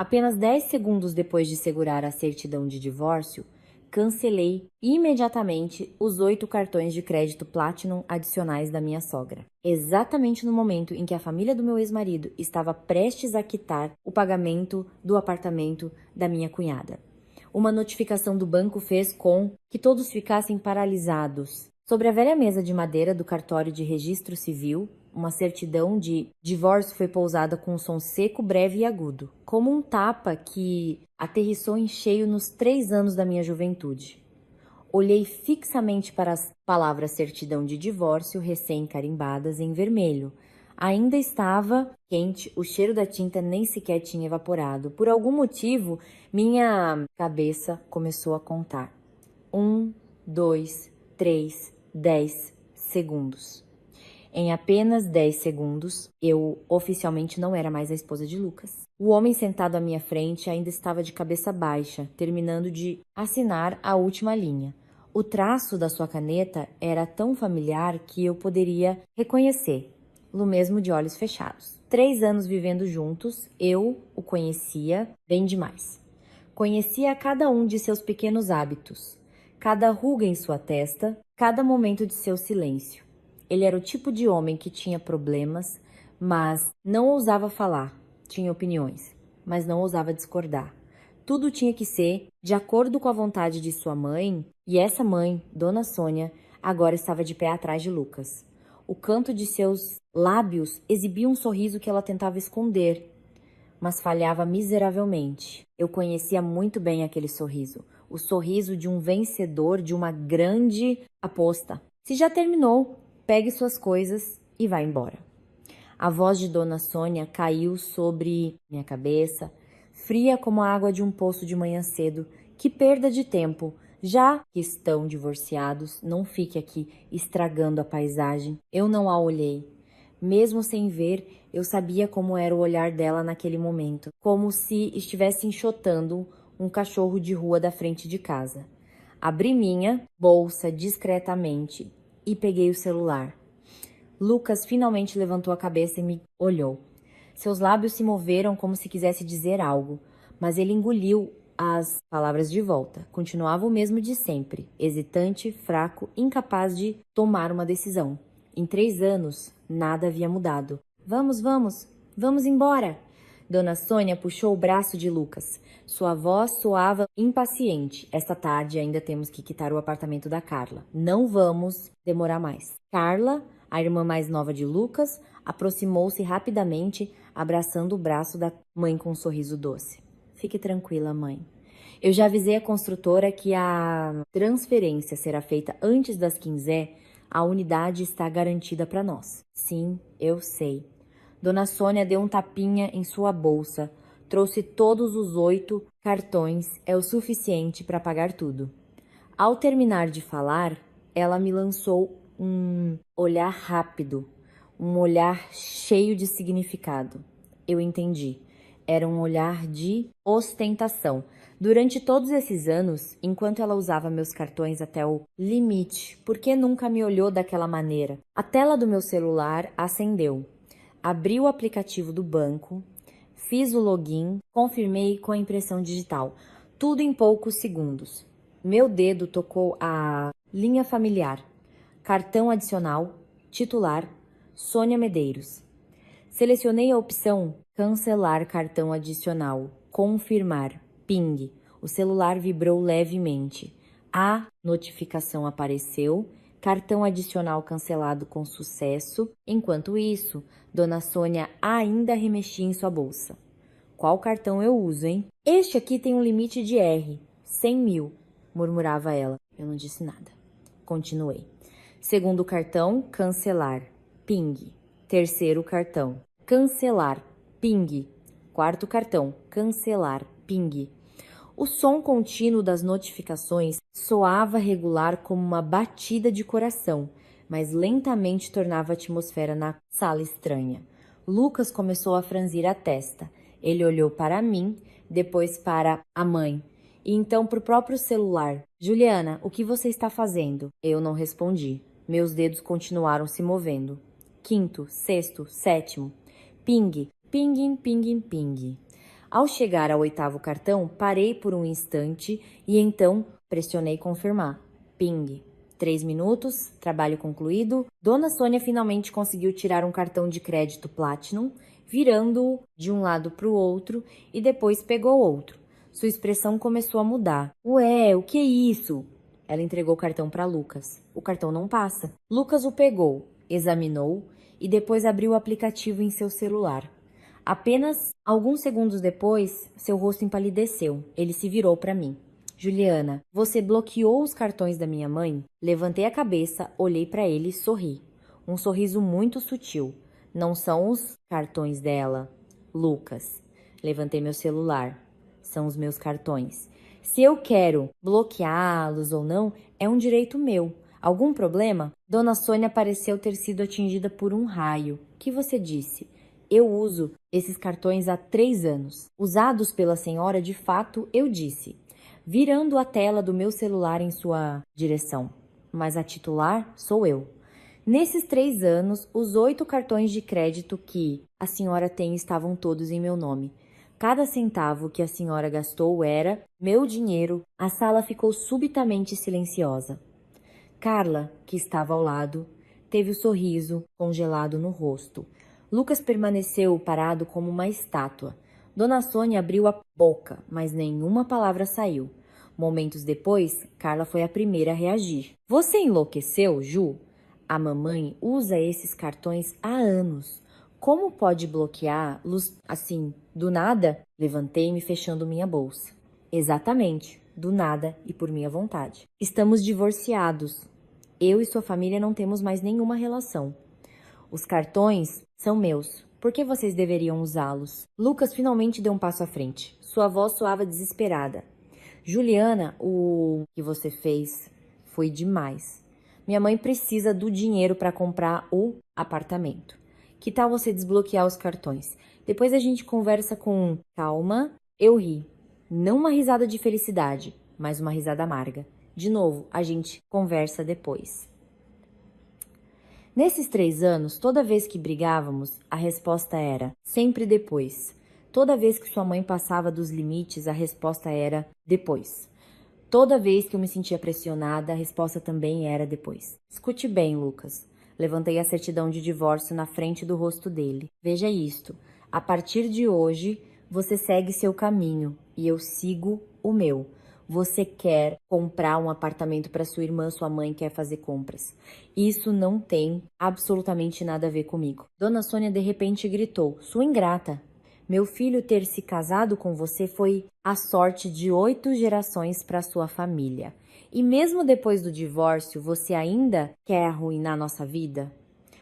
Apenas 10 segundos depois de segurar a certidão de divórcio, cancelei imediatamente os 8 cartões de crédito Platinum adicionais da minha sogra. Exatamente no momento em que a família do meu ex-marido estava prestes a quitar o pagamento do apartamento da minha cunhada. Uma notificação do banco fez com que todos ficassem paralisados. Sobre a velha mesa de madeira do cartório de registro civil, uma certidão de divórcio foi pousada com um som seco, breve e agudo, como um tapa que aterrissou em cheio nos 3 anos da minha juventude. Olhei fixamente para as palavras certidão de divórcio recém-carimbadas em vermelho. Ainda estava quente, o cheiro da tinta nem sequer tinha evaporado. Por algum motivo, minha cabeça começou a contar. 1, 2, 3, 10 segundos. Em apenas 10 segundos, eu oficialmente não era mais a esposa de Lucas. O homem sentado à minha frente ainda estava de cabeça baixa, terminando de assinar a última linha. O traço da sua caneta era tão familiar que eu poderia reconhecê-lo mesmo de olhos fechados. 3 anos vivendo juntos, eu o conhecia bem demais. Conhecia cada um de seus pequenos hábitos, cada ruga em sua testa, cada momento de seu silêncio. Ele era o tipo de homem que tinha problemas, mas não ousava falar. Tinha opiniões, mas não ousava discordar. Tudo tinha que ser de acordo com a vontade de sua mãe, e essa mãe, Dona Sônia, agora estava de pé atrás de Lucas. O canto de seus lábios exibia um sorriso que ela tentava esconder, mas falhava miseravelmente. Eu conhecia muito bem aquele sorriso, o sorriso de um vencedor de uma grande aposta. Se já terminou, pegue suas coisas e vá embora. A voz de Dona Sônia caiu sobre minha cabeça, fria como a água de um poço de manhã cedo. Que perda de tempo! Já que estão divorciados, não fique aqui estragando a paisagem. Eu não a olhei. Mesmo sem ver, eu sabia como era o olhar dela naquele momento, como se estivesse enxotando um cachorro de rua da frente de casa. Abri minha bolsa discretamente e peguei o celular. Lucas finalmente levantou a cabeça e me olhou. Seus lábios se moveram como se quisesse dizer algo, mas ele engoliu as palavras de volta. Continuava o mesmo de sempre, hesitante, fraco, incapaz de tomar uma decisão. Em 3 anos, nada havia mudado. Vamos embora! Dona Sônia puxou o braço de Lucas. Sua voz soava impaciente. Esta tarde ainda temos que quitar o apartamento da Carla. Não vamos demorar mais. Carla, a irmã mais nova de Lucas, aproximou-se rapidamente, abraçando o braço da mãe com um sorriso doce. Fique tranquila, mãe. Eu já avisei a construtora que a transferência será feita antes das 15h. A unidade está garantida para nós. Sim, eu sei. Dona Sônia deu um tapinha em sua bolsa. Trouxe todos os 8 cartões. É o suficiente para pagar tudo. Ao terminar de falar, ela me lançou um olhar rápido, um olhar cheio de significado. Eu entendi. Era um olhar de ostentação. Durante todos esses anos, enquanto ela usava meus cartões até o limite, por que nunca me olhou daquela maneira? A tela do meu celular acendeu. Abri o aplicativo do banco, fiz o login, confirmei com a impressão digital. Tudo em poucos segundos. Meu dedo tocou a linha familiar. Cartão adicional, titular, Sônia Medeiros. Selecionei a opção cancelar cartão adicional, confirmar, ping. O celular vibrou levemente. A notificação apareceu, cartão adicional cancelado com sucesso. Enquanto isso, Dona Sônia ainda remexia em sua bolsa. Qual cartão eu uso, hein? Este aqui tem um limite de R, 100 mil, murmurava ela. Eu não disse nada. Continuei. Segundo cartão, cancelar, ping. Terceiro cartão, cancelar, ping. Quarto cartão, cancelar, ping. O som contínuo das notificações soava regular como uma batida de coração, mas lentamente tornava a atmosfera na sala estranha. Lucas começou a franzir a testa. Ele olhou para mim, depois para a mãe, e então para o próprio celular. Juliana, o que você está fazendo? Eu não respondi. Meus dedos continuaram se movendo. Quinto, sexto, sétimo. Ping, ping, ping, ping. Ao chegar ao 8º cartão, parei por um instante e então pressionei confirmar. Ping. 3 minutos, trabalho concluído. Dona Sônia finalmente conseguiu tirar um cartão de crédito Platinum, virando-o de um lado para o outro e depois pegou outro. Sua expressão começou a mudar. Ué, o que é isso? Ela entregou o cartão para Lucas. O cartão não passa. Lucas o pegou, examinou e depois abriu o aplicativo em seu celular. Apenas alguns segundos depois, seu rosto empalideceu. Ele se virou para mim. Juliana, você bloqueou os cartões da minha mãe? Levantei a cabeça, olhei para ele e sorri. Um sorriso muito sutil. Não são os cartões dela. Lucas. Levantei meu celular. São os meus cartões. Se eu quero bloqueá-los ou não, é um direito meu. Algum problema? Dona Sônia pareceu ter sido atingida por um raio. O que você disse? Eu uso esses cartões há 3 anos. Usados pela senhora, de fato, eu disse, virando a tela do meu celular em sua direção. Mas a titular sou eu. Nesses 3 anos, os 8 cartões de crédito que a senhora tem estavam todos em meu nome. Cada centavo que a senhora gastou era meu dinheiro. A sala ficou subitamente silenciosa. Carla, que estava ao lado, teve o sorriso congelado no rosto. Lucas permaneceu parado como uma estátua. Dona Sônia abriu a boca, mas nenhuma palavra saiu. Momentos depois, Carla foi a primeira a reagir. Você enlouqueceu, Ju? A mamãe usa esses cartões há anos. Como pode bloqueá-los assim, do nada? Levantei-me fechando minha bolsa. Exatamente, do nada e por minha vontade. Estamos divorciados. Eu e sua família não temos mais nenhuma relação. Os cartões são meus. Por que vocês deveriam usá-los? Lucas finalmente deu um passo à frente. Sua voz soava desesperada. Juliana, o que você fez foi demais. Minha mãe precisa do dinheiro para comprar o apartamento. Que tal você desbloquear os cartões? Depois a gente conversa com calma. Eu ri. Não uma risada de felicidade, mas uma risada amarga. De novo, a gente conversa depois. Nesses 3 anos, toda vez que brigávamos, a resposta era sempre depois. Toda vez que sua mãe passava dos limites, a resposta era depois. Toda vez que eu me sentia pressionada, a resposta também era depois. Escute bem, Lucas. Levantei a certidão de divórcio na frente do rosto dele. Veja isto. A partir de hoje, você segue seu caminho e eu sigo o meu. Você quer comprar um apartamento para sua irmã, sua mãe quer fazer compras. Isso não tem absolutamente nada a ver comigo. Dona Sônia de repente gritou: sua ingrata. Meu filho ter se casado com você foi a sorte de 8 gerações para sua família. E mesmo depois do divórcio, você ainda quer arruinar nossa vida?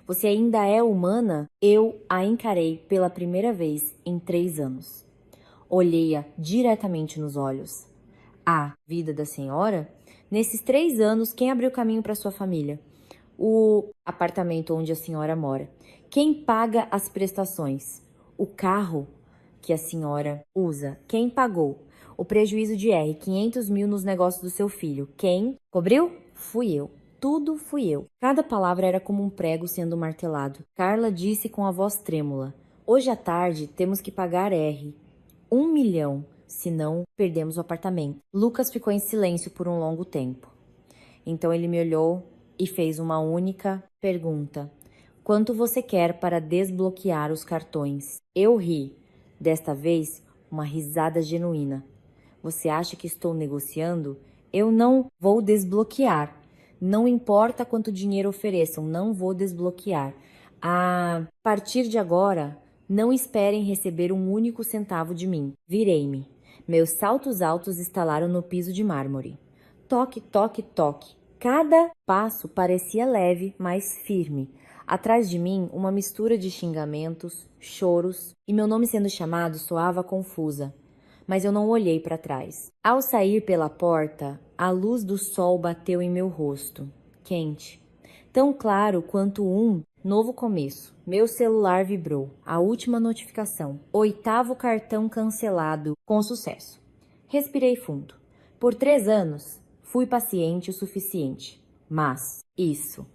Você ainda é humana? Eu a encarei pela primeira vez em 3 anos. Olhei-a diretamente nos olhos. A vida da senhora? Nesses 3 anos, quem abriu caminho para sua família? O apartamento onde a senhora mora. Quem paga as prestações? O carro que a senhora usa. Quem pagou? O prejuízo de R$ 500 mil nos negócios do seu filho. Quem cobriu? Fui eu. Tudo fui eu. Cada palavra era como um prego sendo martelado. Carla disse com a voz trêmula: hoje à tarde temos que pagar R$ 1 milhão, senão perdemos o apartamento. Lucas ficou em silêncio por um longo tempo. Então ele me olhou e fez uma única pergunta: quanto você quer para desbloquear os cartões? Eu ri. Desta vez, uma risada genuína. Você acha que estou negociando? Eu não vou desbloquear. Não importa quanto dinheiro ofereçam, não vou desbloquear. A partir de agora, não esperem receber um único centavo de mim. Virei-me. Meus saltos altos estalaram no piso de mármore. Toque, toque, toque. Cada passo parecia leve, mas firme. Atrás de mim, uma mistura de xingamentos, choros, e meu nome sendo chamado soava confusa. Mas eu não olhei para trás. Ao sair pela porta, a luz do sol bateu em meu rosto, quente, tão claro quanto um novo começo. Meu celular vibrou. A última notificação. 8º cartão cancelado, com sucesso. Respirei fundo. Por 3 anos, fui paciente o suficiente. Mas isso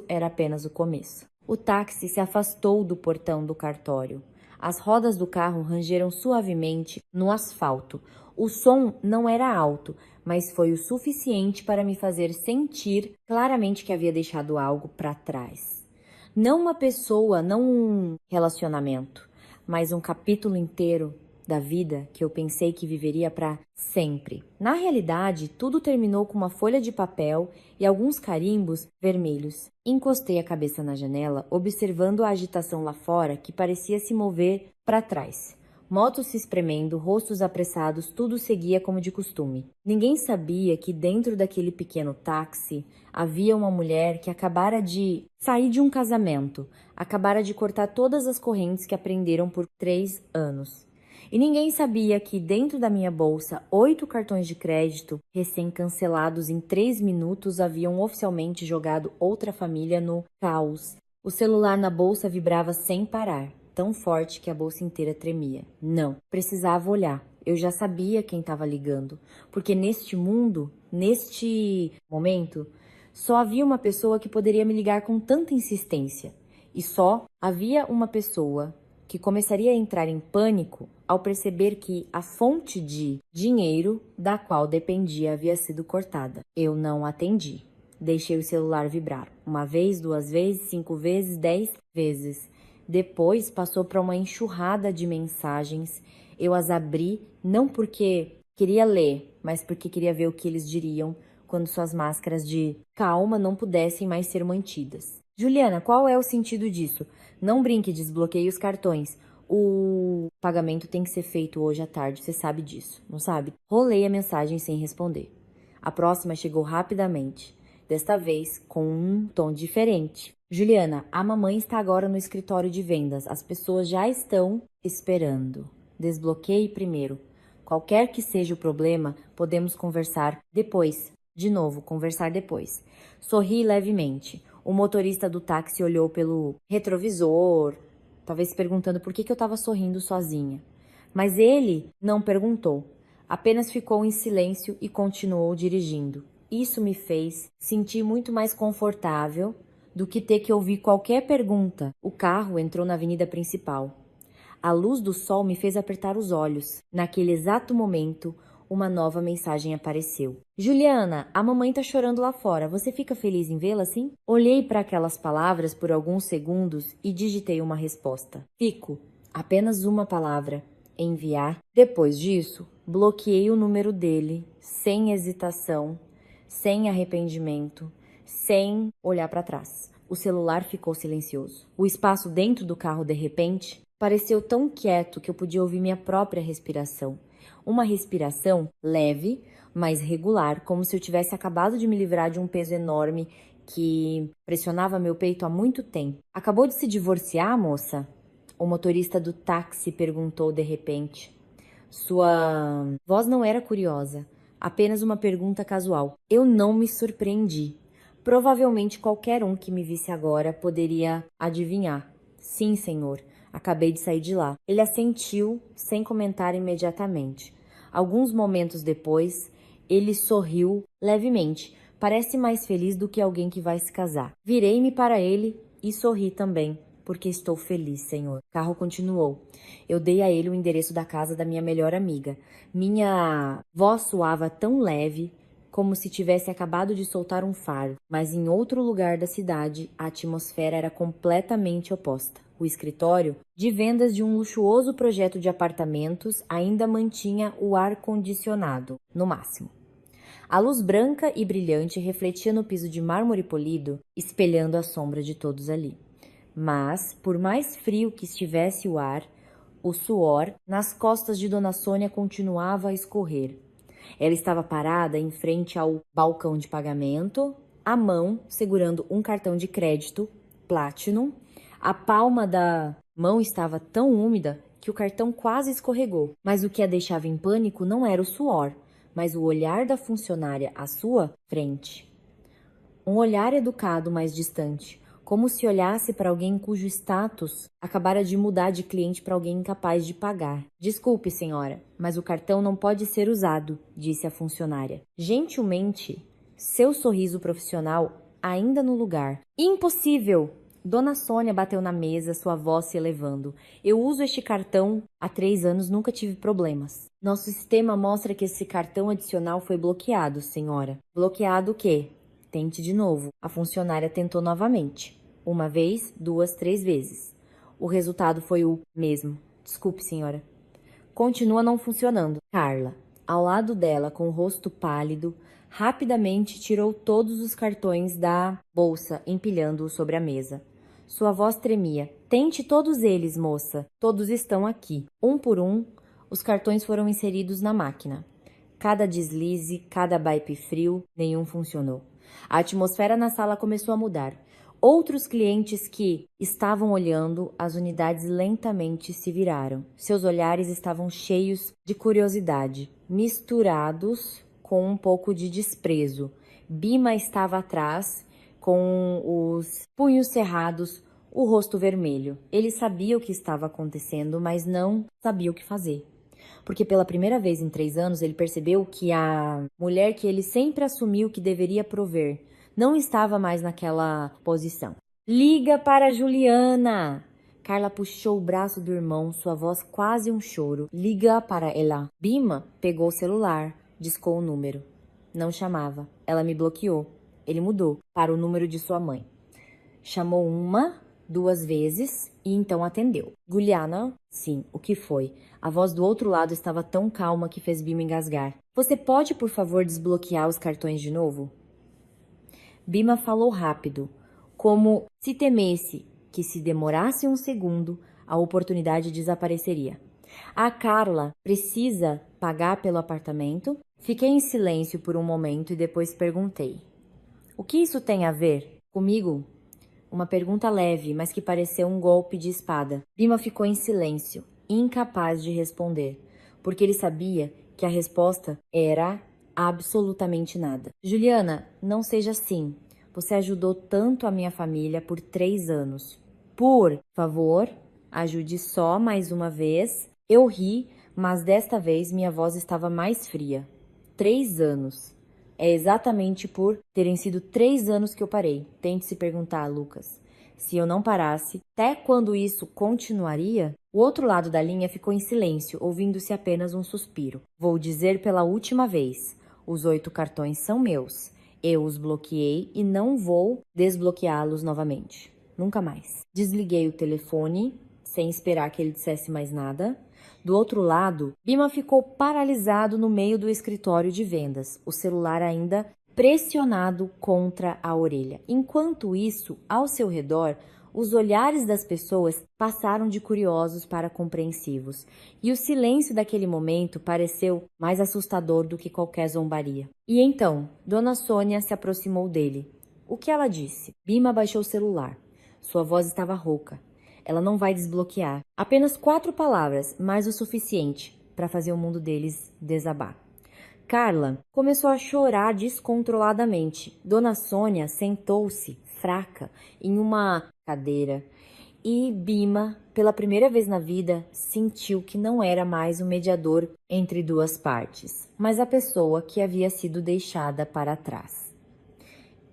era apenas o começo. O táxi se afastou do portão do cartório. As rodas do carro rangeram suavemente no asfalto. O som não era alto, mas foi o suficiente para me fazer sentir claramente que havia deixado algo para trás. Não uma pessoa, não um relacionamento, mas um capítulo inteiro da vida que eu pensei que viveria para sempre. Na realidade, tudo terminou com uma folha de papel e alguns carimbos vermelhos. Encostei a cabeça na janela, observando a agitação lá fora que parecia se mover para trás. Motos se espremendo, rostos apressados, tudo seguia como de costume. Ninguém sabia que dentro daquele pequeno táxi havia uma mulher que acabara de sair de um casamento, acabara de cortar todas as correntes que aprenderam por 3 anos. E ninguém sabia que dentro da minha bolsa, 8 cartões de crédito, recém-cancelados em 3 minutos, haviam oficialmente jogado outra família no caos. O celular na bolsa vibrava sem parar, tão forte que a bolsa inteira tremia. Não, precisava olhar. Eu já sabia quem estava ligando, porque neste mundo, neste momento, só havia uma pessoa que poderia me ligar com tanta insistência. E só havia uma pessoa que começaria a entrar em pânico ao perceber que a fonte de dinheiro da qual dependia havia sido cortada. Eu não atendi. Deixei o celular vibrar. 1 vez, 2 vezes, 5 vezes, 10 vezes. Depois passou para uma enxurrada de mensagens. Eu as abri não porque queria ler, mas porque queria ver o que eles diriam quando suas máscaras de calma não pudessem mais ser mantidas. Juliana, qual é o sentido disso? Não brinque, desbloqueie os cartões. O pagamento tem que ser feito hoje à tarde, você sabe disso, não sabe? Rolei a mensagem sem responder. A próxima chegou rapidamente, desta vez com um tom diferente. Juliana, a mamãe está agora no escritório de vendas. As pessoas já estão esperando. Desbloqueie primeiro. Qualquer que seja o problema, podemos conversar depois. De novo, conversar depois. Sorri levemente. O motorista do táxi olhou pelo retrovisor, talvez se perguntando por que eu estava sorrindo sozinha. Mas ele não perguntou, apenas ficou em silêncio e continuou dirigindo. Isso me fez sentir muito mais confortável do que ter que ouvir qualquer pergunta. O carro entrou na avenida principal. A luz do sol me fez apertar os olhos. Naquele exato momento, uma nova mensagem apareceu. Juliana, a mamãe tá chorando lá fora. Você fica feliz em vê-la assim? Olhei para aquelas palavras por alguns segundos e digitei uma resposta. Fico. Apenas uma palavra. Enviar. Depois disso, bloqueei o número dele, sem hesitação, sem arrependimento, sem olhar para trás. O celular ficou silencioso. O espaço dentro do carro, de repente, pareceu tão quieto que eu podia ouvir minha própria respiração. Uma respiração leve, mas regular, como se eu tivesse acabado de me livrar de um peso enorme que pressionava meu peito há muito tempo. Acabou de se divorciar, moça? O motorista do táxi perguntou de repente. Sua voz não era curiosa, apenas uma pergunta casual. Eu não me surpreendi. Provavelmente qualquer um que me visse agora poderia adivinhar. Sim, senhor. Acabei de sair de lá. Ele assentiu, sem comentar imediatamente. Alguns momentos depois, ele sorriu levemente. Parece mais feliz do que alguém que vai se casar. Virei-me para ele e sorri também, porque estou feliz, senhor. O carro continuou. Eu dei a ele o endereço da casa da minha melhor amiga. Minha voz soava tão leve, como se tivesse acabado de soltar um faro, mas em outro lugar da cidade, a atmosfera era completamente oposta. O escritório, de vendas de um luxuoso projeto de apartamentos, ainda mantinha o ar-condicionado, no máximo. A luz branca e brilhante refletia no piso de mármore polido, espelhando a sombra de todos ali. Mas, por mais frio que estivesse o ar, o suor nas costas de Dona Sônia continuava a escorrer. Ela estava parada em frente ao balcão de pagamento, a mão segurando um cartão de crédito Platinum. A palma da mão estava tão úmida que o cartão quase escorregou. Mas o que a deixava em pânico não era o suor, mas o olhar da funcionária à sua frente. Um olhar educado, mas distante, como se olhasse para alguém cujo status acabara de mudar de cliente para alguém incapaz de pagar. Desculpe, senhora, mas o cartão não pode ser usado, disse a funcionária. Gentilmente, seu sorriso profissional ainda no lugar. Impossível! Dona Sônia bateu na mesa, sua voz se elevando. Eu uso este cartão há 3 anos, nunca tive problemas. Nosso sistema mostra que esse cartão adicional foi bloqueado, senhora. Bloqueado o quê? Tente de novo. A funcionária tentou novamente. 1 vez, 2, 3 vezes. O resultado foi o mesmo. Desculpe, senhora. Continua não funcionando. Carla, ao lado dela, com o rosto pálido, rapidamente tirou todos os cartões da bolsa, empilhando-os sobre a mesa. Sua voz tremia. Tente todos eles, moça. Todos estão aqui. Um por um, os cartões foram inseridos na máquina. Cada deslize, cada baipe frio, nenhum funcionou. A atmosfera na sala começou a mudar. Outros clientes que estavam olhando as unidades lentamente se viraram. Seus olhares estavam cheios de curiosidade, misturados com um pouco de desprezo. Bima estava atrás, com os punhos cerrados, o rosto vermelho. Ele sabia o que estava acontecendo, mas não sabia o que fazer. Porque pela primeira vez em 3 anos ele percebeu que a mulher que ele sempre assumiu que deveria prover não estava mais naquela posição. Liga para Juliana! Carla puxou o braço do irmão, sua voz quase um choro. Liga para ela. Bima pegou o celular, discou o número. Não chamava. Ela me bloqueou. Ele mudou para o número de sua mãe. Chamou 1, 2 vezes e então atendeu. Juliana? Sim, o que foi? A voz do outro lado estava tão calma que fez Bima engasgar. Você pode, por favor, desbloquear os cartões de novo? Bima falou rápido, como se temesse que se demorasse um segundo, a oportunidade desapareceria. A Carla precisa pagar pelo apartamento? Fiquei em silêncio por um momento e depois perguntei. O que isso tem a ver comigo? Uma pergunta leve, mas que pareceu um golpe de espada. Bima ficou em silêncio, incapaz de responder, porque ele sabia que a resposta era absolutamente nada. Juliana, não seja assim. Você ajudou tanto a minha família por 3 anos. Por favor, ajude só mais uma vez. Eu ri, mas desta vez minha voz estava mais fria. 3 anos. É exatamente por terem sido 3 anos que eu parei. Tente se perguntar, Lucas. Se eu não parasse, até quando isso continuaria? O outro lado da linha ficou em silêncio, ouvindo-se apenas um suspiro. Vou dizer pela última vez. Os 8 cartões são meus. Eu os bloqueei e não vou desbloqueá-los novamente. Nunca mais. Desliguei o telefone, sem esperar que ele dissesse mais nada. Do outro lado, Bima ficou paralisado no meio do escritório de vendas, o celular ainda pressionado contra a orelha. Enquanto isso, ao seu redor, os olhares das pessoas passaram de curiosos para compreensivos, e o silêncio daquele momento pareceu mais assustador do que qualquer zombaria. E então, Dona Sônia se aproximou dele. O que ela disse? Bima baixou o celular. Sua voz estava rouca. Ela não vai desbloquear. Apenas 4 palavras, mas o suficiente para fazer o mundo deles desabar. Carla começou a chorar descontroladamente. Dona Sônia sentou-se, fraca, em uma cadeira. E Bima, pela primeira vez na vida, sentiu que não era mais o mediador entre duas partes, mas a pessoa que havia sido deixada para trás.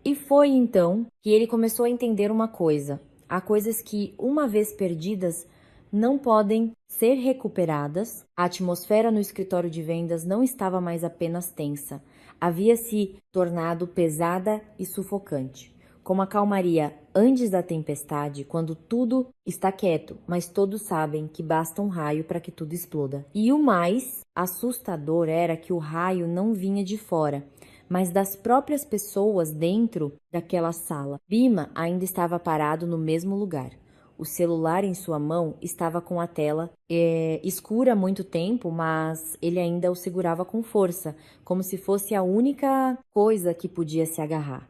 E foi então que ele começou a entender uma coisa. Há coisas que, uma vez perdidas, não podem ser recuperadas. A atmosfera no escritório de vendas não estava mais apenas tensa. Havia se tornado pesada e sufocante. Como a calmaria antes da tempestade, quando tudo está quieto, mas todos sabem que basta um raio para que tudo exploda. E o mais assustador era que o raio não vinha de fora, mas das próprias pessoas dentro daquela sala. Bima ainda estava parado no mesmo lugar. O celular em sua mão estava com a tela escura há muito tempo, mas ele ainda o segurava com força, como se fosse a única coisa que podia se agarrar.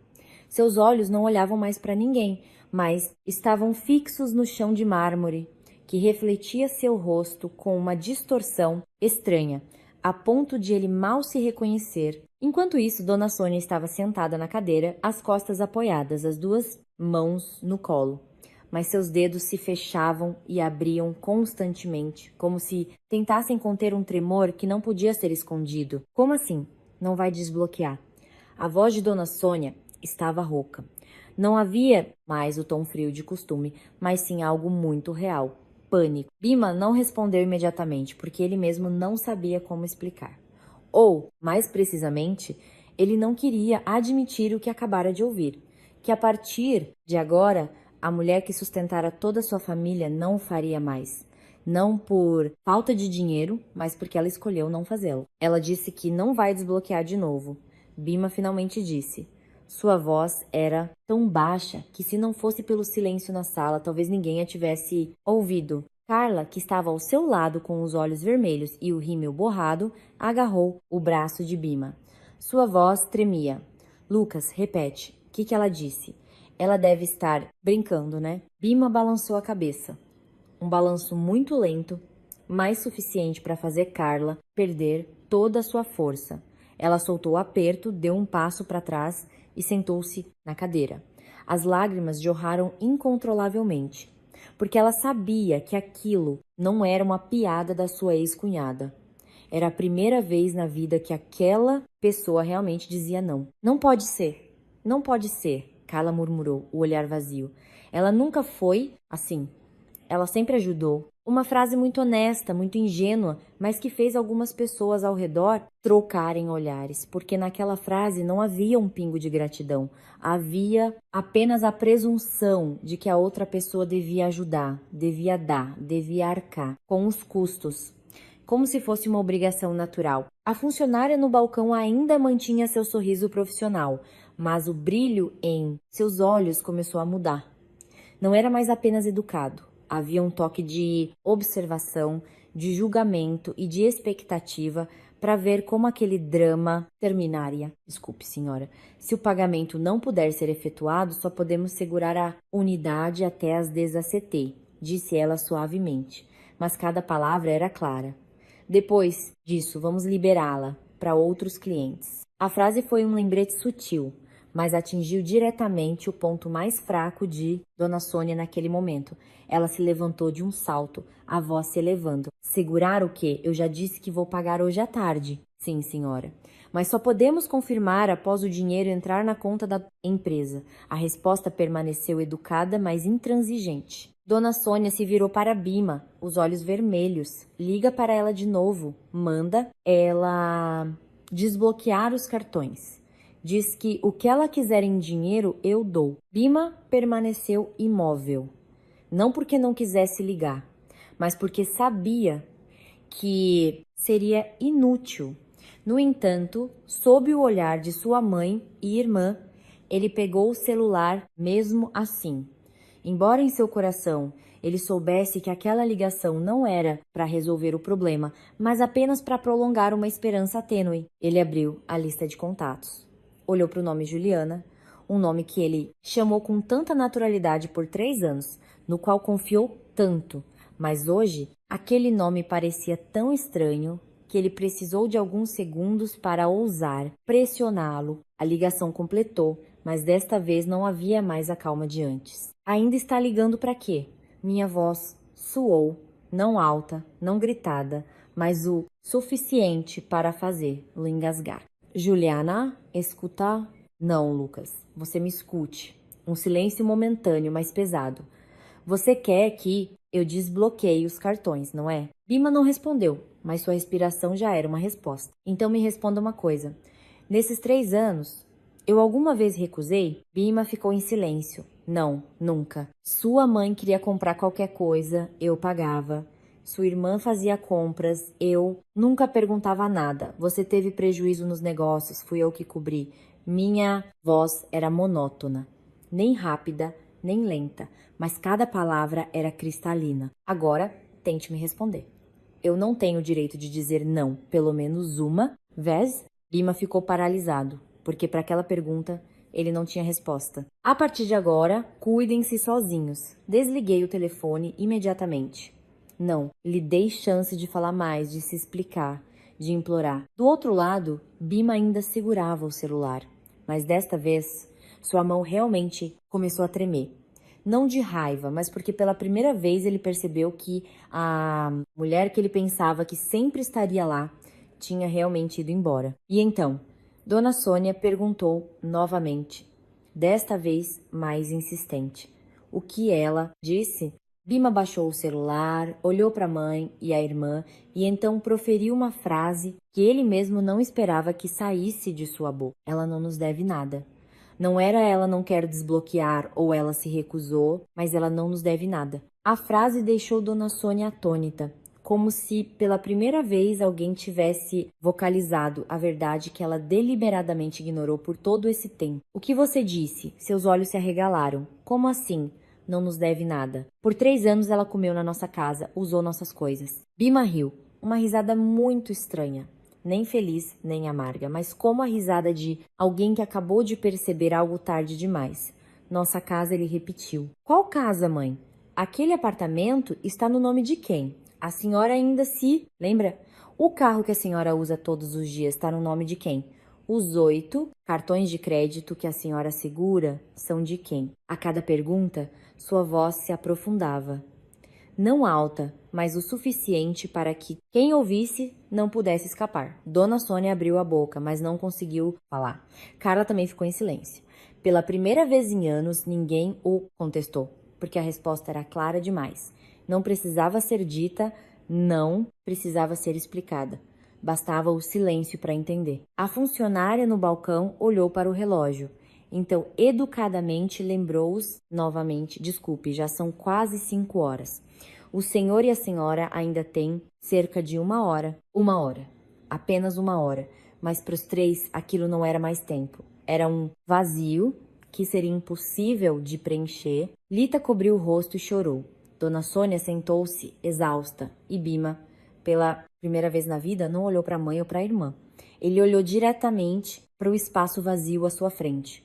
Seus olhos não olhavam mais para ninguém, mas estavam fixos no chão de mármore, que refletia seu rosto com uma distorção estranha, a ponto de ele mal se reconhecer. Enquanto isso, Dona Sônia estava sentada na cadeira, as costas apoiadas, as 2 mãos no colo. Mas seus dedos se fechavam e abriam constantemente, como se tentassem conter um tremor que não podia ser escondido. Como assim? Não vai desbloquear? A voz de Dona Sônia estava rouca. Não havia mais o tom frio de costume, mas sim algo muito real: pânico. Bima não respondeu imediatamente, porque ele mesmo não sabia como explicar. Ou, mais precisamente, ele não queria admitir o que acabara de ouvir, que a partir de agora, a mulher que sustentara toda a sua família não o faria mais. Não por falta de dinheiro, mas porque ela escolheu não fazê-lo. Ela disse que não vai desbloquear de novo. Bima finalmente disse. Sua voz era tão baixa que, se não fosse pelo silêncio na sala, talvez ninguém a tivesse ouvido. Carla, que estava ao seu lado com os olhos vermelhos e o rímel borrado, agarrou o braço de Bima. Sua voz tremia. Lucas, repete. O que ela disse? Ela deve estar brincando, né? Bima balançou a cabeça. Um balanço muito lento, mais suficiente para fazer Carla perder toda a sua força. Ela soltou o aperto, deu um passo para trás e sentou-se na cadeira. As lágrimas jorraram incontrolavelmente, porque ela sabia que aquilo não era uma piada da sua ex-cunhada. Era a primeira vez na vida que aquela pessoa realmente dizia não. Não pode ser, não pode ser, Carla murmurou, o olhar vazio. Ela nunca foi assim. Ela sempre ajudou. Uma frase muito honesta, muito ingênua, mas que fez algumas pessoas ao redor trocarem olhares, porque naquela frase não havia um pingo de gratidão, havia apenas a presunção de que a outra pessoa devia ajudar, devia dar, devia arcar com os custos, como se fosse uma obrigação natural. A funcionária no balcão ainda mantinha seu sorriso profissional, mas o brilho em seus olhos começou a mudar. Não era mais apenas educado. Havia um toque de observação, de julgamento e de expectativa para ver como aquele drama terminaria. Desculpe, senhora. Se o pagamento não puder ser efetuado, só podemos segurar a unidade até as 17, disse ela suavemente, mas cada palavra era clara. Depois disso, vamos liberá-la para outros clientes. A frase foi um lembrete sutil, mas atingiu diretamente o ponto mais fraco de Dona Sônia naquele momento. Ela se levantou de um salto, a voz se elevando. Segurar o quê? Eu já disse que vou pagar hoje à tarde. Sim, senhora. Mas só podemos confirmar após o dinheiro entrar na conta da empresa. A resposta permaneceu educada, mas intransigente. Dona Sônia se virou para Bima, os olhos vermelhos. Liga para ela de novo. Manda ela desbloquear os cartões. Diz que o que ela quiser em dinheiro, eu dou. Bima permaneceu imóvel. Não porque não quisesse ligar, mas porque sabia que seria inútil. No entanto, sob o olhar de sua mãe e irmã, ele pegou o celular mesmo assim. Embora em seu coração ele soubesse que aquela ligação não era para resolver o problema, mas apenas para prolongar uma esperança tênue, ele abriu a lista de contatos. Olhou para o nome Juliana, um nome que ele chamou com tanta naturalidade por 3 anos, no qual confiou tanto, mas hoje aquele nome parecia tão estranho que ele precisou de alguns segundos para ousar pressioná-lo. A ligação completou, mas desta vez não havia mais a calma de antes. Ainda está ligando para quê? Minha voz soou, não alta, não gritada, mas o suficiente para fazê-lo engasgar. Juliana, escuta? Não, Lucas, você me escute. Um silêncio momentâneo, mas pesado. Você quer que eu desbloqueie os cartões, não é? Bima não respondeu, mas sua respiração já era uma resposta. Então me responda uma coisa. Nesses 3 anos, eu alguma vez recusei? Bima ficou em silêncio. Não, nunca. Sua mãe queria comprar qualquer coisa, eu pagava. Sua irmã fazia compras, eu nunca perguntava nada. Você teve prejuízo nos negócios, fui eu que cobri. Minha voz era monótona, nem rápida, nem lenta, mas cada palavra era cristalina. Agora, tente me responder. Eu não tenho o direito de dizer não, pelo menos uma vez? Bima ficou paralisado, porque para aquela pergunta ele não tinha resposta. A partir de agora, cuidem-se sozinhos. Desliguei o telefone imediatamente. Não, lhe dei chance de falar mais, de se explicar, de implorar. Do outro lado, Bima ainda segurava o celular, mas desta vez, sua mão realmente começou a tremer. Não de raiva, mas porque pela primeira vez ele percebeu que a mulher que ele pensava que sempre estaria lá tinha realmente ido embora. E então, Dona Sônia perguntou novamente: desta vez mais insistente. O que ela disse? Bima baixou o celular, olhou para a mãe e a irmã e então proferiu uma frase que ele mesmo não esperava que saísse de sua boca. Ela não nos deve nada. Não era ela não quer desbloquear ou ela se recusou, mas ela não nos deve nada. A frase deixou Dona Sônia atônita, como se pela primeira vez alguém tivesse vocalizado a verdade que ela deliberadamente ignorou por todo esse tempo. O que você disse? Seus olhos se arregalaram. Como assim? Não nos deve nada. Por 3 anos ela comeu na nossa casa, usou nossas coisas. Bima riu, uma risada muito estranha. Nem feliz, nem amarga, mas como a risada de alguém que acabou de perceber algo tarde demais. Nossa casa, ele repetiu. Qual casa, mãe? Aquele apartamento está no nome de quem? A senhora ainda se lembra? O carro que a senhora usa todos os dias está no nome de quem? Os 8 cartões de crédito que a senhora segura são de quem? A cada pergunta, sua voz se aprofundava. Não alta, mas o suficiente para que quem ouvisse não pudesse escapar. Dona Sônia abriu a boca, mas não conseguiu falar. Carla também ficou em silêncio. Pela primeira vez em anos, ninguém o contestou, porque a resposta era clara demais. Não precisava ser dita, não precisava ser explicada. Bastava o silêncio para entender. A funcionária no balcão olhou para o relógio. Então, educadamente, lembrou-os novamente. Desculpe, já são quase 5 horas. O senhor e a senhora ainda têm cerca de 1 hora. 1 hora. Apenas 1 hora. Mas para os 3, aquilo não era mais tempo. Era um vazio que seria impossível de preencher. Lita cobriu o rosto e chorou. Dona Sônia sentou-se, exausta, e Bima, pela primeira vez na vida, não olhou para a mãe ou para a irmã. Ele olhou diretamente para o espaço vazio à sua frente.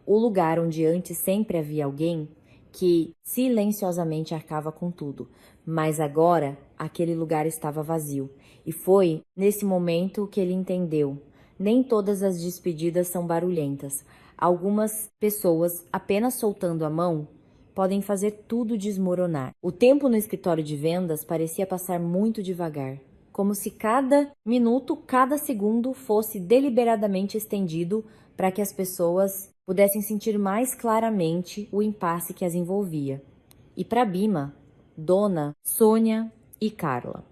O lugar onde antes sempre havia alguém que silenciosamente arcava com tudo, mas agora aquele lugar estava vazio. E foi nesse momento que ele entendeu. Nem todas as despedidas são barulhentas. Algumas pessoas, apenas soltando a mão, podem fazer tudo desmoronar. O tempo no escritório de vendas parecia passar muito devagar, como se cada minuto, cada segundo fosse deliberadamente estendido para que as pessoas pudessem sentir mais claramente o impasse que as envolvia. E para Bima, Dona, Sônia e Carla.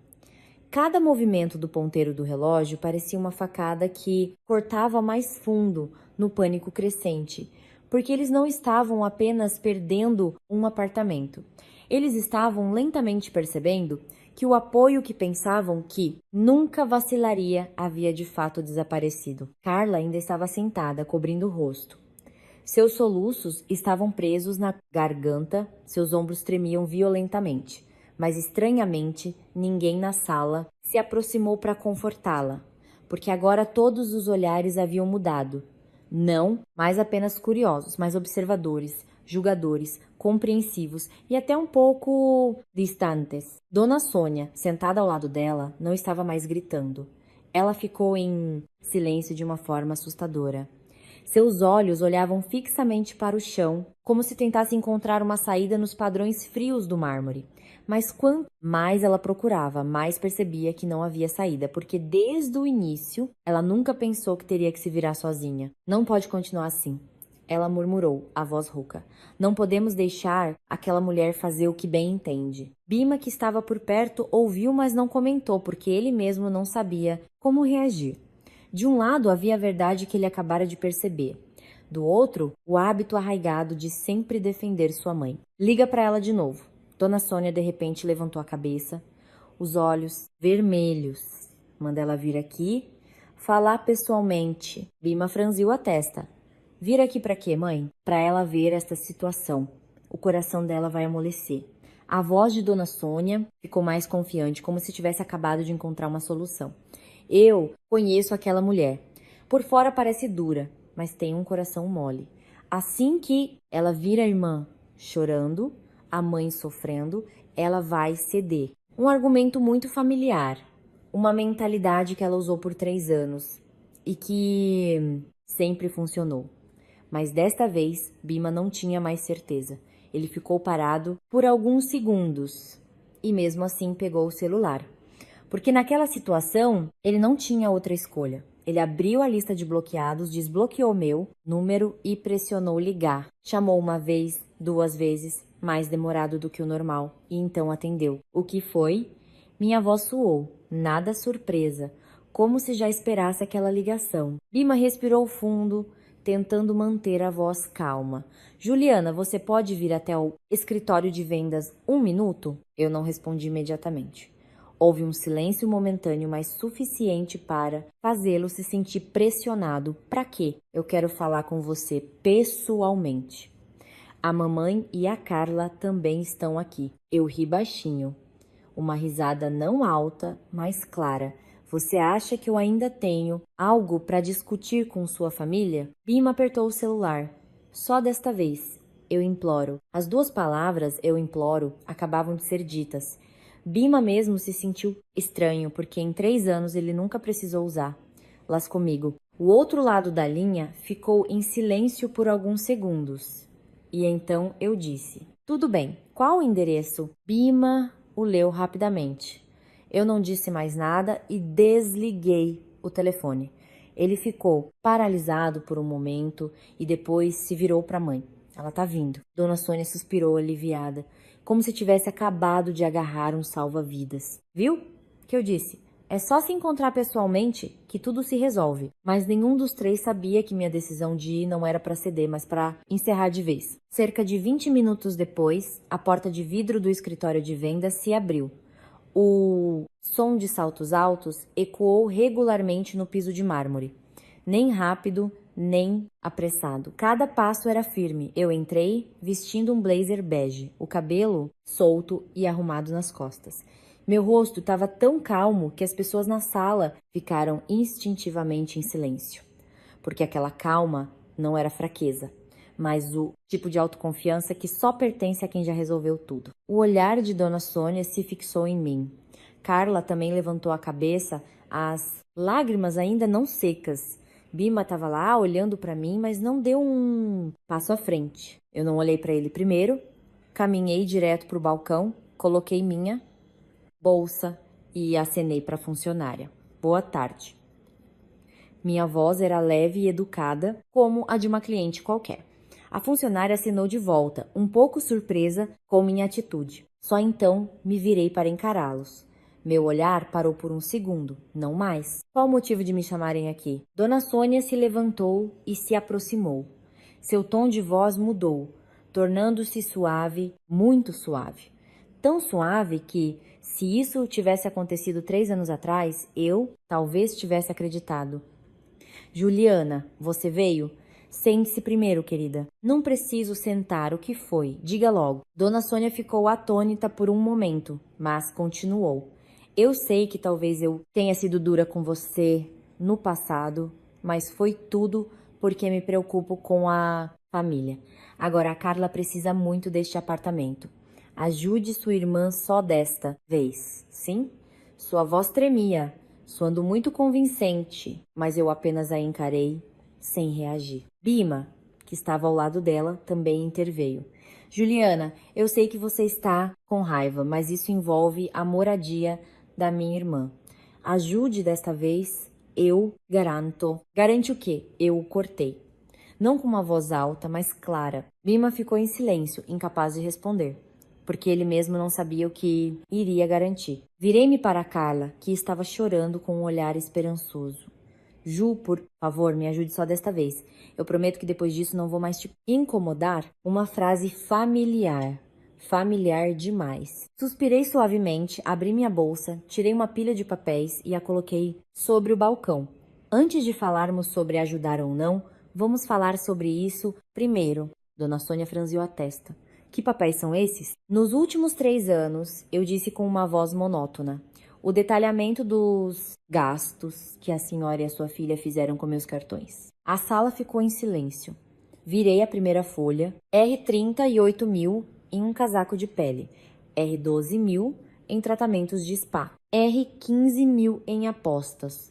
Cada movimento do ponteiro do relógio parecia uma facada que cortava mais fundo no pânico crescente, porque eles não estavam apenas perdendo um apartamento. Eles estavam lentamente percebendo que o apoio que pensavam que nunca vacilaria havia de fato desaparecido. Carla ainda estava sentada, cobrindo o rosto. Seus soluços estavam presos na garganta, seus ombros tremiam violentamente. Mas estranhamente, ninguém na sala se aproximou para confortá-la, porque agora todos os olhares haviam mudado. Não mais apenas curiosos, mas observadores, julgadores, compreensivos e até um pouco distantes. Dona Sônia, sentada ao lado dela, não estava mais gritando. Ela ficou em silêncio de uma forma assustadora. Seus olhos olhavam fixamente para o chão, como se tentasse encontrar uma saída nos padrões frios do mármore. Mas quanto mais ela procurava, mais percebia que não havia saída, porque desde o início ela nunca pensou que teria que se virar sozinha. Não pode continuar assim. Ela murmurou, a voz rouca. Não podemos deixar aquela mulher fazer o que bem entende. Bima, que estava por perto, ouviu, mas não comentou, porque ele mesmo não sabia como reagir. De um lado havia a verdade que ele acabara de perceber. Do outro, o hábito arraigado de sempre defender sua mãe. Liga para ela de novo. Dona Sônia de repente levantou a cabeça, os olhos vermelhos. Manda ela vir aqui, falar pessoalmente. Bima franziu a testa. Vir aqui para quê, mãe? Para ela ver esta situação. O coração dela vai amolecer. A voz de Dona Sônia ficou mais confiante, como se tivesse acabado de encontrar uma solução. Eu conheço aquela mulher. Por fora parece dura, mas tem um coração mole. Assim que ela vira a irmã chorando, a mãe sofrendo, ela vai ceder. Um argumento muito familiar, uma mentalidade que ela usou por 3 anos e que sempre funcionou. Mas desta vez, Bima não tinha mais certeza. Ele ficou parado por alguns segundos e mesmo assim pegou o celular. Porque naquela situação, ele não tinha outra escolha. Ele abriu a lista de bloqueados, desbloqueou meu número e pressionou ligar. Chamou uma vez, 2 vezes, mais demorado do que o normal, e então atendeu. O que foi? Minha voz suou, nada surpresa, como se já esperasse aquela ligação. Bima respirou fundo, tentando manter a voz calma. Juliana, você pode vir até o escritório de vendas 1 minuto? Eu não respondi imediatamente. Houve um silêncio momentâneo, mas suficiente para fazê-lo se sentir pressionado. Para quê? Eu quero falar com você pessoalmente. A mamãe e a Carla também estão aqui. Eu ri baixinho. Uma risada não alta, mas clara. Você acha que eu ainda tenho algo para discutir com sua família? Bima apertou o celular. Só desta vez. Eu imploro. As 2 palavras, eu imploro, acabavam de ser ditas. Bima mesmo se sentiu estranho, porque em 3 anos ele nunca precisou usar. Las comigo. O outro lado da linha ficou em silêncio por alguns segundos. E então eu disse: tudo bem, qual o endereço? Bima o leu rapidamente. Eu não disse mais nada e desliguei o telefone. Ele ficou paralisado por um momento e depois se virou para a mãe. Ela tá vindo. Dona Sônia suspirou aliviada, como se tivesse acabado de agarrar um salva-vidas. Viu? Que eu disse. É só se encontrar pessoalmente que tudo se resolve. Mas nenhum dos 3 sabia que minha decisão de ir não era para ceder, mas para encerrar de vez. Cerca de 20 minutos depois, a porta de vidro do escritório de vendas se abriu. O som de saltos altos ecoou regularmente no piso de mármore. Nem rápido, nem apressado. Cada passo era firme. Eu entrei vestindo um blazer bege, o cabelo solto e arrumado nas costas. Meu rosto estava tão calmo que as pessoas na sala ficaram instintivamente em silêncio. Porque aquela calma não era fraqueza, mas o tipo de autoconfiança que só pertence a quem já resolveu tudo. O olhar de Dona Sônia se fixou em mim. Carla também levantou a cabeça, as lágrimas ainda não secas. Bima estava lá olhando para mim, mas não deu um passo à frente. Eu não olhei para ele primeiro, caminhei direto para o balcão, coloquei minha bolsa e acenei para a funcionária. Boa tarde. Minha voz era leve e educada, como a de uma cliente qualquer. A funcionária acenou de volta, um pouco surpresa com minha atitude. Só então me virei para encará-los. Meu olhar parou por um segundo, não mais. Qual o motivo de me chamarem aqui? Dona Sônia se levantou e se aproximou. Seu tom de voz mudou, tornando-se suave, muito suave. Tão suave que, se isso tivesse acontecido 3 anos atrás, eu talvez tivesse acreditado. Juliana, você veio? Sente-se primeiro, querida. Não preciso sentar, o que foi? Diga logo. Dona Sônia ficou atônita por um momento, mas continuou. Eu sei que talvez eu tenha sido dura com você no passado, mas foi tudo porque me preocupo com a família. Agora a Carla precisa muito deste apartamento. Ajude sua irmã só desta vez, sim? Sua voz tremia, soando muito convincente, mas eu apenas a encarei sem reagir. Bima, que estava ao lado dela, também interveio. Juliana, eu sei que você está com raiva, mas isso envolve a moradia da minha irmã. Ajude desta vez, eu garanto. Garante o quê? Eu o cortei. Não com uma voz alta, mas clara. Bima ficou em silêncio, incapaz de responder, porque ele mesmo não sabia o que iria garantir. Virei-me para Carla, que estava chorando com um olhar esperançoso. Ju, por favor, me ajude só desta vez. Eu prometo que depois disso não vou mais te incomodar. Uma frase familiar. Familiar demais. Suspirei suavemente, abri minha bolsa, tirei uma pilha de papéis e a coloquei sobre o balcão. Antes de falarmos sobre ajudar ou não, vamos falar sobre isso primeiro. Dona Sônia franziu a testa. Que papéis são esses? Nos últimos 3 anos, eu disse com uma voz monótona. O detalhamento dos gastos que a senhora e a sua filha fizeram com meus cartões. A sala ficou em silêncio. Virei a primeira folha. R$ 38.000 em um casaco de pele. R$ 12.000 em tratamentos de spa. R$ 15.000 em apostas.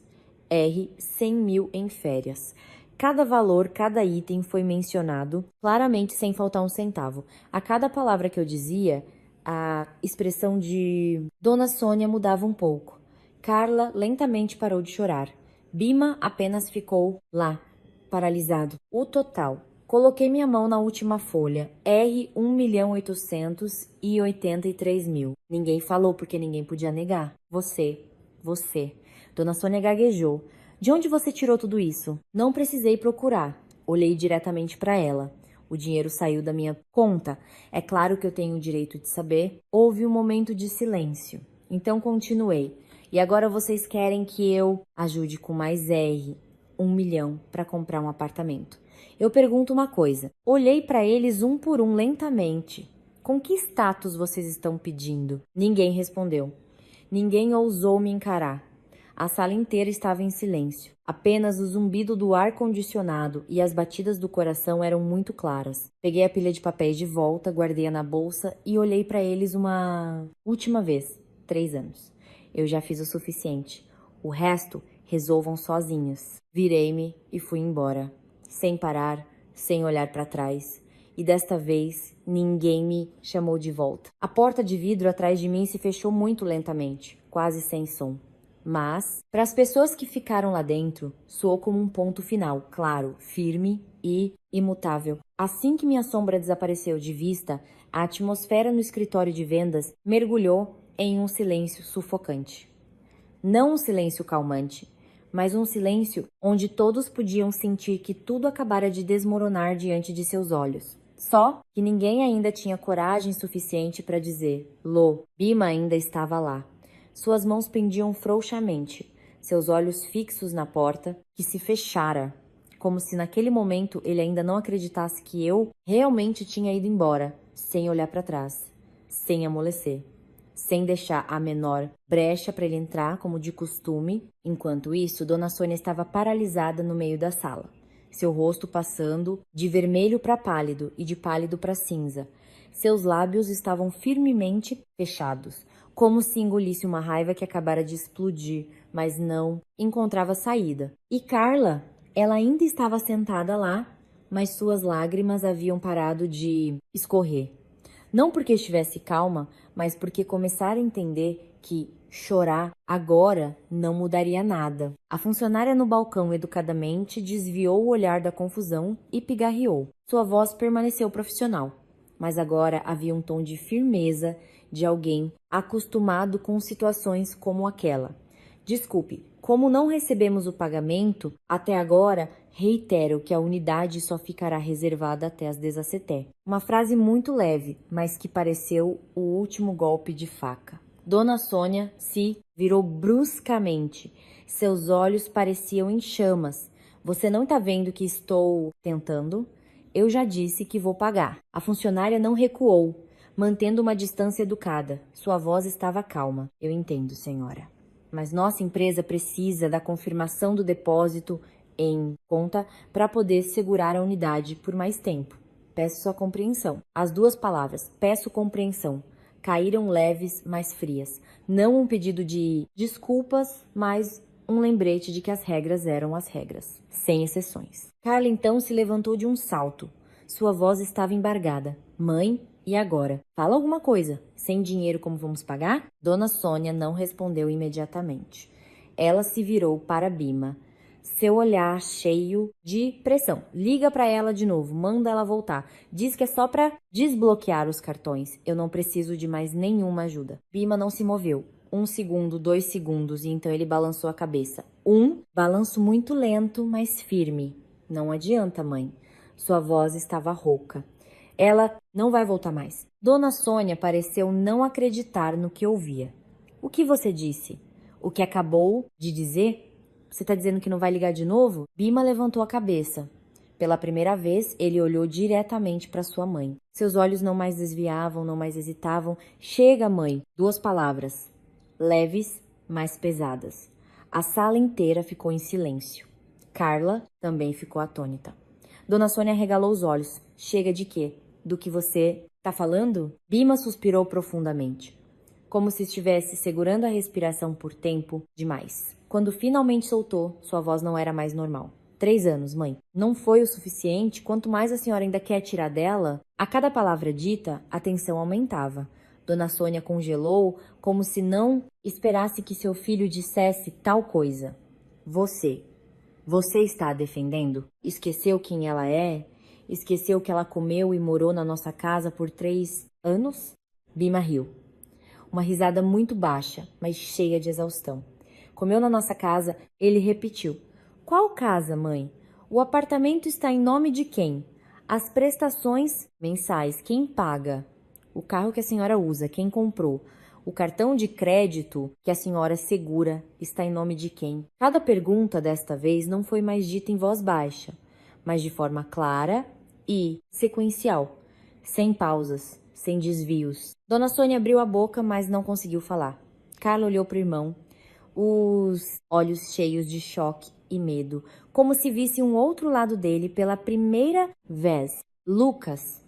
R$ 100.000 em férias. Cada valor, cada item foi mencionado, claramente sem faltar um centavo. A cada palavra que eu dizia, a expressão de Dona Sônia mudava um pouco. Carla lentamente parou de chorar. Bima apenas ficou lá, paralisado. O total. Coloquei minha mão na última folha. R 1.883.000. Ninguém falou porque ninguém podia negar. Você. Dona Sônia gaguejou. De onde você tirou tudo isso? Não precisei procurar. Olhei diretamente para ela. O dinheiro saiu da minha conta. É claro que eu tenho o direito de saber. Houve um momento de silêncio. Então continuei. E agora vocês querem que eu ajude com mais R 1 milhão para comprar um apartamento. Eu pergunto uma coisa. Olhei para eles um por um lentamente. Com que status vocês estão pedindo? Ninguém respondeu. Ninguém ousou me encarar. A sala inteira estava em silêncio. Apenas o zumbido do ar-condicionado e as batidas do coração eram muito claras. Peguei a pilha de papéis de volta, guardei-a na bolsa e olhei para eles uma última vez. 3 anos. Eu já fiz o suficiente. O resto resolvam sozinhos. Virei-me e fui embora. Sem parar, sem olhar para trás. E desta vez, ninguém me chamou de volta. A porta de vidro atrás de mim se fechou muito lentamente, quase sem som. Mas, para as pessoas que ficaram lá dentro, soou como um ponto final, claro, firme e imutável. Assim que minha sombra desapareceu de vista, a atmosfera no escritório de vendas mergulhou em um silêncio sufocante. Não um silêncio calmante, mas um silêncio onde todos podiam sentir que tudo acabara de desmoronar diante de seus olhos. Só que ninguém ainda tinha coragem suficiente para dizer: Lô, Bima ainda estava lá. Suas mãos pendiam frouxamente, seus olhos fixos na porta, que se fechara, como se naquele momento ele ainda não acreditasse que eu realmente tinha ido embora, sem olhar para trás, sem amolecer, sem deixar a menor brecha para ele entrar, como de costume. Enquanto isso, Dona Sônia estava paralisada no meio da sala, seu rosto passando de vermelho para pálido e de pálido para cinza. Seus lábios estavam firmemente fechados, como se engolisse uma raiva que acabara de explodir, mas não encontrava saída. E Carla, ela ainda estava sentada lá, mas suas lágrimas haviam parado de escorrer. Não porque estivesse calma, mas porque começara a entender que chorar agora não mudaria nada. A funcionária no balcão educadamente desviou o olhar da confusão e pigarreou. Sua voz permaneceu profissional, mas agora havia um tom de firmeza de alguém acostumado com situações como aquela. Desculpe, como não recebemos o pagamento, até agora reitero que a unidade só ficará reservada até as 17h. Uma frase muito leve, mas que pareceu o último golpe de faca. Dona Sônia se virou bruscamente. Seus olhos pareciam em chamas. Você não está vendo que estou tentando? Eu já disse que vou pagar. A funcionária não recuou, mantendo uma distância educada. Sua voz estava calma. Eu entendo, senhora. Mas nossa empresa precisa da confirmação do depósito em conta para poder segurar a unidade por mais tempo. Peço sua compreensão. As duas palavras, peço compreensão, caíram leves, mas frias. Não um pedido de desculpas, mas um lembrete de que as regras eram as regras, sem exceções. Carla então se levantou de um salto. Sua voz estava embargada. Mãe, e agora? Fala alguma coisa. Sem dinheiro, como vamos pagar? Dona Sônia não respondeu imediatamente. Ela se virou para Bima, seu olhar cheio de pressão. Liga para ela de novo, manda ela voltar. Diz que é só para desbloquear os cartões. Eu não preciso de mais nenhuma ajuda. Bima não se moveu. 1 segundo, 2 segundos, e então ele balançou a cabeça. Balanço muito lento, mas firme. Não adianta, mãe. Sua voz estava rouca. Ela não vai voltar mais. Dona Sônia pareceu não acreditar no que ouvia. O que você disse? O que acabou de dizer? Você está dizendo que não vai ligar de novo? Bima levantou a cabeça. Pela primeira vez, ele olhou diretamente para sua mãe. Seus olhos não mais desviavam, não mais hesitavam. Chega, mãe. 2 palavras. Leves, mas pesadas. A sala inteira ficou em silêncio. Carla também ficou atônita. Dona Sônia arregalou os olhos. Chega de quê? Do que você está falando? Bima suspirou profundamente, como se estivesse segurando a respiração por tempo demais. Quando finalmente soltou, sua voz não era mais normal. 3 anos, mãe. Não foi o suficiente? Quanto mais a senhora ainda quer tirar dela? A cada palavra dita, a tensão aumentava. Dona Sônia congelou, como se não esperasse que seu filho dissesse tal coisa. Você. Você está a defendendo? Esqueceu quem ela é? Esqueceu que ela comeu e morou na nossa casa por 3 anos? Bima riu. Uma risada muito baixa, mas cheia de exaustão. Comeu na nossa casa, ele repetiu. Qual casa, mãe? O apartamento está em nome de quem? As prestações mensais, quem paga? O carro que a senhora usa, quem comprou? O cartão de crédito que a senhora segura está em nome de quem? Cada pergunta desta vez não foi mais dita em voz baixa, mas de forma clara e sequencial, sem pausas, sem desvios. Dona Sônia abriu a boca, mas não conseguiu falar. Carla olhou para o irmão, os olhos cheios de choque e medo, como se visse um outro lado dele pela primeira vez. Lucas,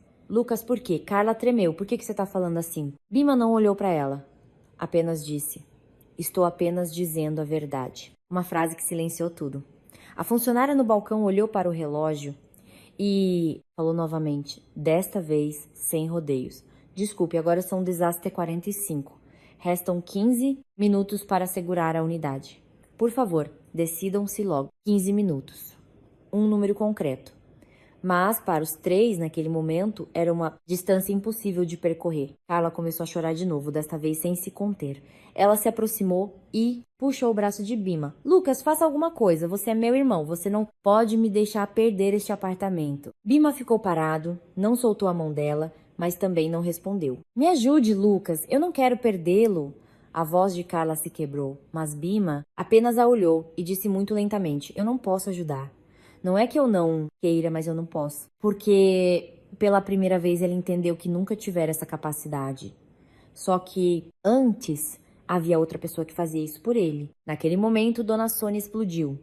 por quê? Carla tremeu. Por que você está falando assim? Bima não olhou para ela. Apenas disse. Estou apenas dizendo a verdade. Uma frase que silenciou tudo. A funcionária no balcão olhou para o relógio e falou novamente, desta vez sem rodeios. Desculpe, agora são 10h45. Restam 15 minutos para segurar a unidade. Por favor, decidam-se logo. 15 minutos. Um número concreto. Mas, para os 3, naquele momento, era uma distância impossível de percorrer. Carla começou a chorar de novo, desta vez sem se conter. Ela se aproximou e puxou o braço de Bima. Lucas, faça alguma coisa. Você é meu irmão. Você não pode me deixar perder este apartamento. Bima ficou parado, não soltou a mão dela, mas também não respondeu. Me ajude, Lucas. Eu não quero perdê-lo. A voz de Carla se quebrou, mas Bima apenas a olhou e disse muito lentamente, eu não posso ajudar. Não é que eu não queira, mas eu não posso. Porque pela primeira vez ele entendeu que nunca tivera essa capacidade. Só que antes havia outra pessoa que fazia isso por ele. Naquele momento, Dona Sônia explodiu.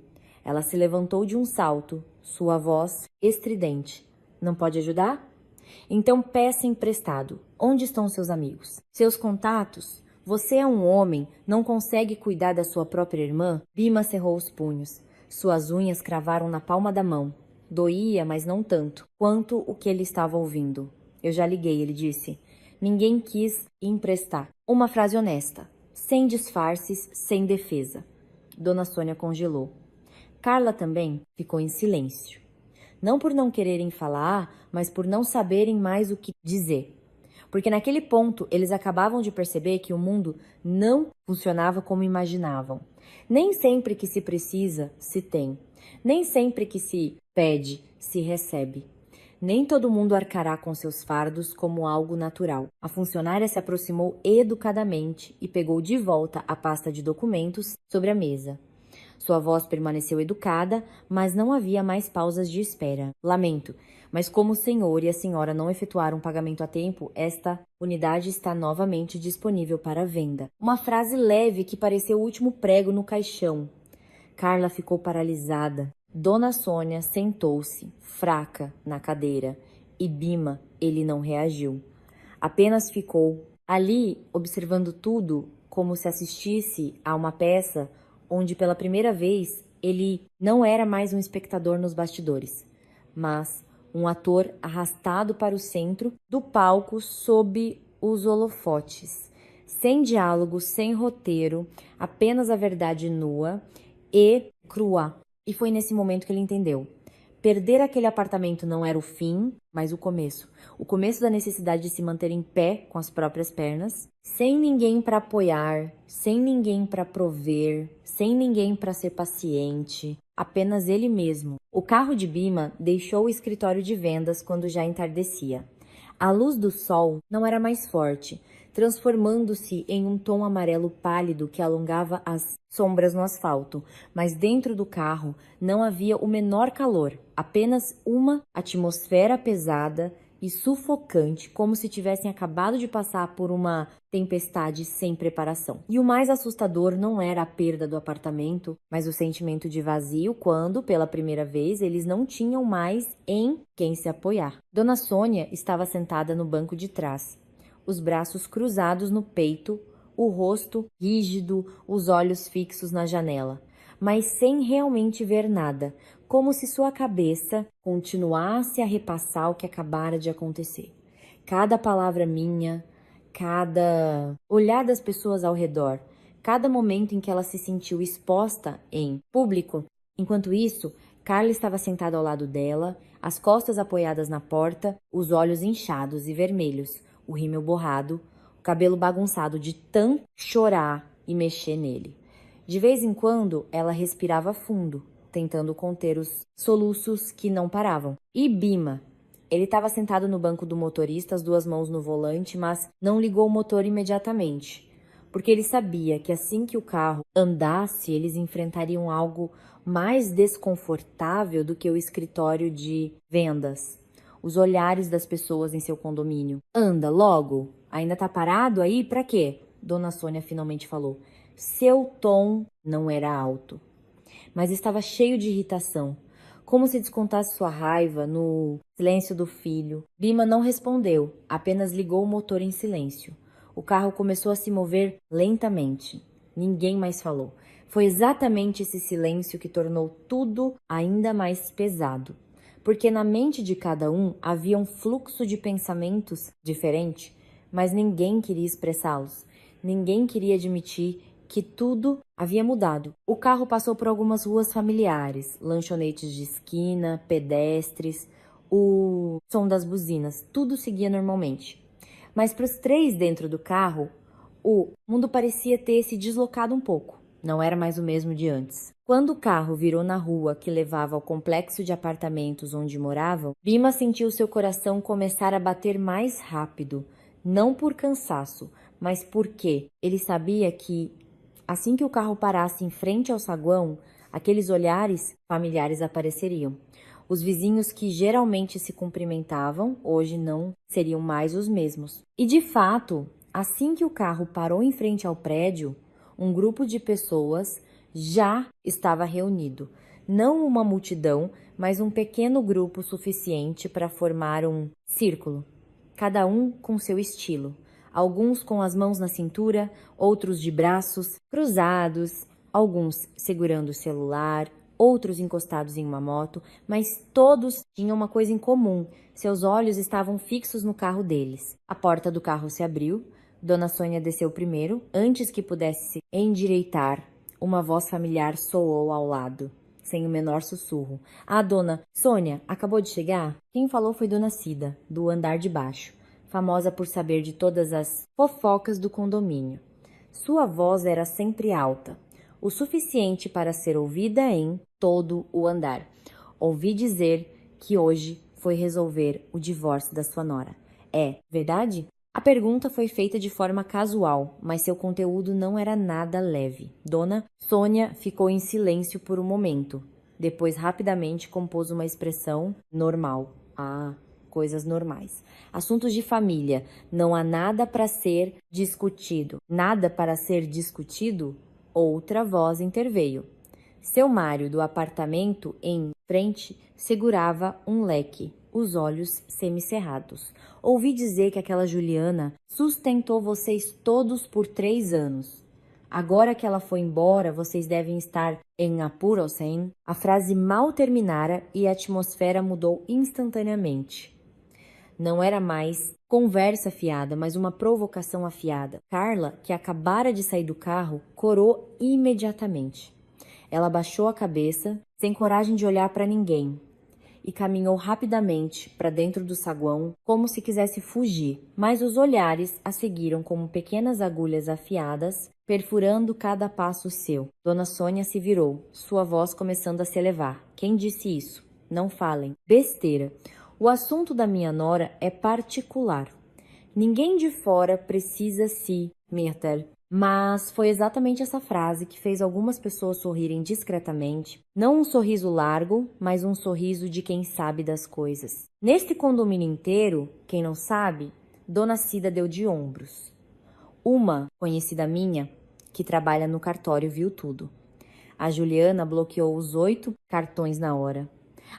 Ela se levantou de um salto, sua voz estridente. Não pode ajudar? Então peça emprestado. Onde estão seus amigos? Seus contatos? Você é um homem, não consegue cuidar da sua própria irmã? Bima cerrou os punhos. Suas unhas cravaram na palma da mão. Doía, mas não tanto, quanto o que ele estava ouvindo. Eu já liguei, ele disse. Ninguém quis emprestar. Uma frase honesta, sem disfarces, sem defesa. Dona Sônia congelou. Carla também ficou em silêncio. Não por não quererem falar, mas por não saberem mais o que dizer. Porque naquele ponto eles acabavam de perceber que o mundo não funcionava como imaginavam. Nem sempre que se precisa, se tem. Nem sempre que se pede, se recebe. Nem todo mundo arcará com seus fardos como algo natural. A funcionária se aproximou educadamente e pegou de volta a pasta de documentos sobre a mesa. Sua voz permaneceu educada, mas não havia mais pausas de espera. Lamento, mas como o senhor e a senhora não efetuaram pagamento a tempo, esta unidade está novamente disponível para venda. Uma frase leve que pareceu o último prego no caixão. Carla ficou paralisada. Dona Sônia sentou-se, fraca, na cadeira. E Bima, ele não reagiu. Apenas ficou ali, observando tudo, como se assistisse a uma peça onde pela primeira vez ele não era mais um espectador nos bastidores, mas um ator arrastado para o centro do palco sob os holofotes, sem diálogo, sem roteiro, apenas a verdade nua e crua. E foi nesse momento que ele entendeu. Perder aquele apartamento não era o fim, mas o começo. O começo da necessidade de se manter em pé com as próprias pernas, sem ninguém para apoiar, sem ninguém para prover, sem ninguém para ser paciente, apenas ele mesmo. O carro de Bima deixou o escritório de vendas quando já entardecia. A luz do sol não era mais forte, transformando-se em um tom amarelo pálido que alongava as sombras no asfalto, mas dentro do carro não havia o menor calor, apenas uma atmosfera pesada e sufocante, como se tivessem acabado de passar por uma tempestade sem preparação. E o mais assustador não era a perda do apartamento, mas o sentimento de vazio quando, pela primeira vez, eles não tinham mais em quem se apoiar. Dona Sônia estava sentada no banco de trás, os braços cruzados no peito, o rosto rígido, os olhos fixos na janela, mas sem realmente ver nada, como se sua cabeça continuasse a repassar o que acabara de acontecer. Cada palavra minha, cada olhar das pessoas ao redor, cada momento em que ela se sentiu exposta em público. Enquanto isso, Carla estava sentada ao lado dela, as costas apoiadas na porta, os olhos inchados e vermelhos, o rímel borrado, o cabelo bagunçado de tanto chorar e mexer nele. De vez em quando, ela respirava fundo, tentando conter os soluços que não paravam. E Bima? Ele estava sentado no banco do motorista, as duas mãos no volante, mas não ligou o motor imediatamente, porque ele sabia que assim que o carro andasse, eles enfrentariam algo mais desconfortável do que o escritório de vendas, os olhares das pessoas em seu condomínio. Anda logo! Ainda tá parado aí? Pra quê? Dona Sônia finalmente falou. Seu tom não era alto, mas estava cheio de irritação, como se descontasse sua raiva no silêncio do filho. Bima não respondeu, apenas ligou o motor em silêncio. O carro começou a se mover lentamente. Ninguém mais falou. Foi exatamente esse silêncio que tornou tudo ainda mais pesado, porque na mente de cada um havia um fluxo de pensamentos diferente, mas ninguém queria expressá-los. Ninguém queria admitir que tudo havia mudado. O carro passou por algumas ruas familiares, lanchonetes de esquina, pedestres, o som das buzinas, tudo seguia normalmente. Mas para os três dentro do carro, o mundo parecia ter se deslocado um pouco. Não era mais o mesmo de antes. Quando o carro virou na rua que levava ao complexo de apartamentos onde moravam, Bima sentiu seu coração começar a bater mais rápido, não por cansaço, mas porque ele sabia que assim que o carro parasse em frente ao saguão, aqueles olhares familiares apareceriam. Os vizinhos que geralmente se cumprimentavam, hoje não seriam mais os mesmos. E de fato, assim que o carro parou em frente ao prédio, um grupo de pessoas já estava reunido. Não uma multidão, mas um pequeno grupo suficiente para formar um círculo, cada um com seu estilo. Alguns com as mãos na cintura, outros de braços cruzados, alguns segurando o celular, outros encostados em uma moto, mas todos tinham uma coisa em comum: seus olhos estavam fixos no carro deles. A porta do carro se abriu, Dona Sônia desceu primeiro. Antes que pudesse se endireitar, uma voz familiar soou ao lado, sem o menor sussurro. Ah, Dona Sônia, acabou de chegar? Quem falou foi Dona Cida, do andar de baixo, famosa por saber de todas as fofocas do condomínio. Sua voz era sempre alta, o suficiente para ser ouvida em todo o andar. Ouvi dizer que hoje foi resolver o divórcio da sua nora. É verdade? A pergunta foi feita de forma casual, mas seu conteúdo não era nada leve. Dona Sônia ficou em silêncio por um momento. Depois, rapidamente, compôs uma expressão normal. Ah, coisas normais. Assuntos de família. Não há nada para ser discutido. Nada para ser discutido? Outra voz interveio. Seu Mário, do apartamento em frente, segurava um leque, os olhos semicerrados. Ouvi dizer que aquela Juliana sustentou vocês todos por 3 anos. Agora que ela foi embora, vocês devem estar em apuros, hein? A frase mal terminara e a atmosfera mudou instantaneamente. Não era mais conversa afiada, mas uma provocação afiada. Carla, que acabara de sair do carro, corou imediatamente. Ela baixou a cabeça, sem coragem de olhar para ninguém, e caminhou rapidamente para dentro do saguão, como se quisesse fugir, mas os olhares a seguiram como pequenas agulhas afiadas, perfurando cada passo seu. Dona Sônia se virou, sua voz começando a se elevar. Quem disse isso? Não falem. Besteira. O assunto da minha nora é particular. Ninguém de fora precisa se meter. Mas foi exatamente essa frase que fez algumas pessoas sorrirem discretamente. Não um sorriso largo, mas um sorriso de quem sabe das coisas. Neste condomínio inteiro, quem não sabe, Dona Cida deu de ombros. Uma conhecida minha, que trabalha no cartório, viu tudo. A Juliana bloqueou os 8 cartões na hora.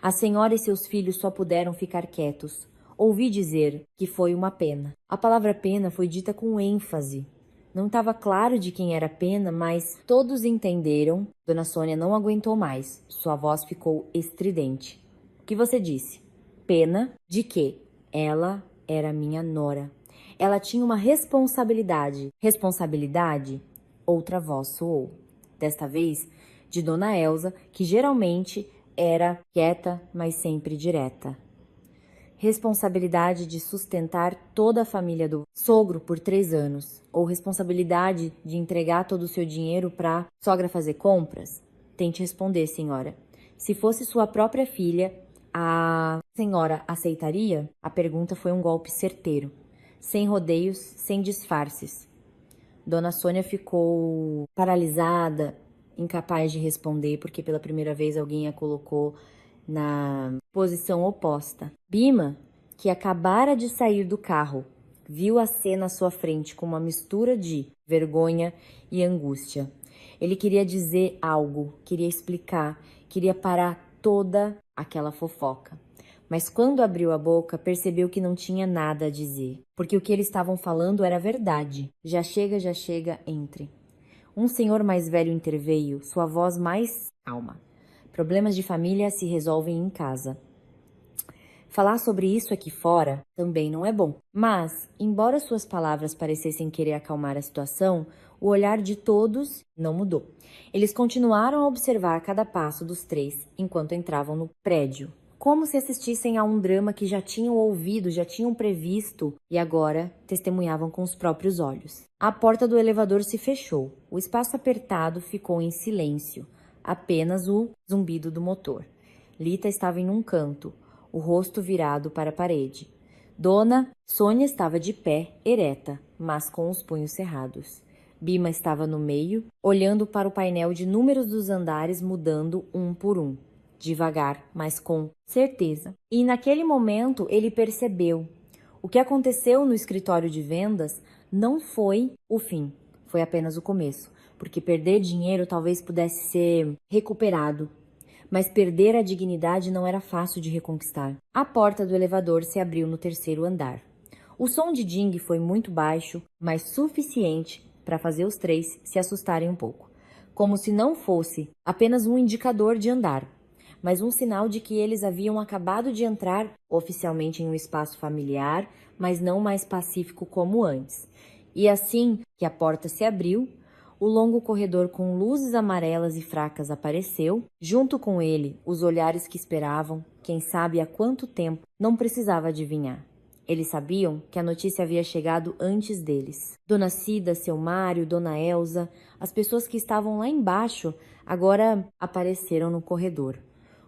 A senhora e seus filhos só puderam ficar quietos. Ouvi dizer que foi uma pena. A palavra pena foi dita com ênfase. Não estava claro de quem era a pena, mas todos entenderam. Dona Sônia não aguentou mais. Sua voz ficou estridente. O que você disse? Pena de quê? Ela era minha nora. Ela tinha uma responsabilidade. Responsabilidade? outra voz soou. Desta vez, de Dona Elsa, que geralmente era quieta, mas sempre direta. Responsabilidade de sustentar toda a família do sogro por 3 anos, ou responsabilidade de entregar todo o seu dinheiro para sogra fazer compras? Tente responder, senhora. Se fosse sua própria filha, a senhora aceitaria? A pergunta foi um golpe certeiro, sem rodeios, sem disfarces. Dona Sônia ficou paralisada, incapaz de responder, porque pela primeira vez alguém a colocou na posição oposta. Bima, que acabara de sair do carro, viu a cena à sua frente com uma mistura de vergonha e angústia. Ele queria dizer algo, queria explicar, queria parar toda aquela fofoca. Mas quando abriu a boca, percebeu que não tinha nada a dizer, porque o que eles estavam falando era verdade. Já chega, entre. Um senhor mais velho interveio, sua voz mais calma. Problemas de família se resolvem em casa. Falar sobre isso aqui fora também não é bom. Mas, embora suas palavras parecessem querer acalmar a situação, o olhar de todos não mudou. Eles continuaram a observar cada passo dos 3 enquanto entravam no prédio, como se assistissem a um drama que já tinham ouvido, já tinham previsto e agora testemunhavam com os próprios olhos. A porta do elevador se fechou. O espaço apertado ficou em silêncio, apenas o zumbido do motor. Lita estava em um canto, o rosto virado para a parede. Dona Sônia estava de pé, ereta, mas com os punhos cerrados. Bima estava no meio, olhando para o painel de números dos andares mudando um por um. Devagar, mas com certeza. E naquele momento ele percebeu. O que aconteceu no escritório de vendas não foi o fim, foi apenas o começo. Porque perder dinheiro talvez pudesse ser recuperado. Mas perder a dignidade não era fácil de reconquistar. A porta do elevador se abriu no 3º andar. O som de ding foi muito baixo, mas suficiente para fazer os 3 se assustarem um pouco. Como se não fosse apenas um indicador de andar, mas um sinal de que eles haviam acabado de entrar oficialmente em um espaço familiar, mas não mais pacífico como antes. E assim que a porta se abriu, o longo corredor com luzes amarelas e fracas apareceu, junto com ele os olhares que esperavam, quem sabe há quanto tempo, não precisava adivinhar. Eles sabiam que a notícia havia chegado antes deles. Dona Cida, seu Mário, Dona Elsa, as pessoas que estavam lá embaixo agora apareceram no corredor.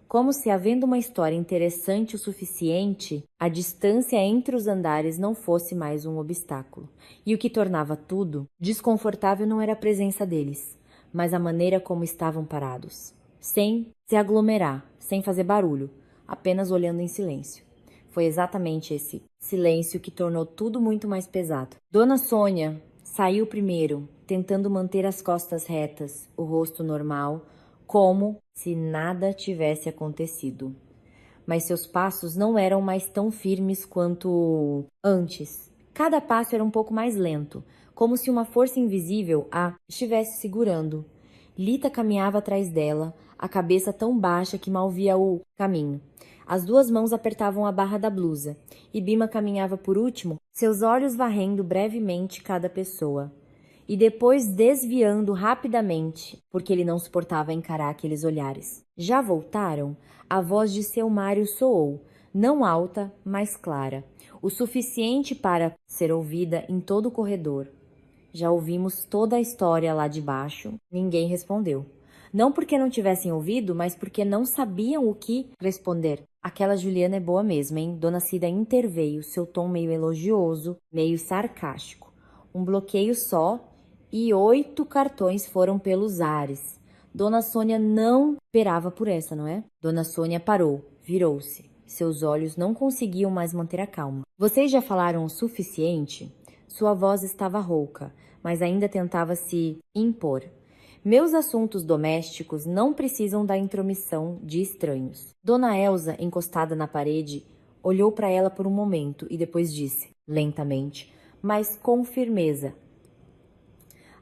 Como se, havendo uma história interessante o suficiente, a distância entre os andares não fosse mais um obstáculo. E o que tornava tudo desconfortável não era a presença deles, mas a maneira como estavam parados. Sem se aglomerar, sem fazer barulho, apenas olhando em silêncio. Foi exatamente esse silêncio que tornou tudo muito mais pesado. Dona Sônia saiu primeiro, tentando manter as costas retas, o rosto normal, como se nada tivesse acontecido. Mas seus passos não eram mais tão firmes quanto antes. Cada passo era um pouco mais lento, como se uma força invisível a estivesse segurando. Lita caminhava atrás dela, a cabeça tão baixa que mal via o caminho. As 2 mãos apertavam a barra da blusa, e Bima caminhava por último, seus olhos varrendo brevemente cada pessoa. E depois desviando rapidamente, porque ele não suportava encarar aqueles olhares. Já voltaram? A voz de seu Mário soou, não alta, mas clara, o suficiente para ser ouvida em todo o corredor. Já ouvimos toda a história lá de baixo. Ninguém respondeu. Não porque não tivessem ouvido, mas porque não sabiam o que responder. Aquela Juliana é boa mesmo, hein? Dona Cida interveio, seu tom meio elogioso, meio sarcástico. Um bloqueio só e 8 cartões foram pelos ares. Dona Sônia não esperava por essa, não é? Dona Sônia parou, virou-se. Seus olhos não conseguiam mais manter a calma. Vocês já falaram o suficiente? Sua voz estava rouca, mas ainda tentava se impor. Meus assuntos domésticos não precisam da intromissão de estranhos. Dona Elsa, encostada na parede, olhou para ela por um momento e depois disse, lentamente, mas com firmeza: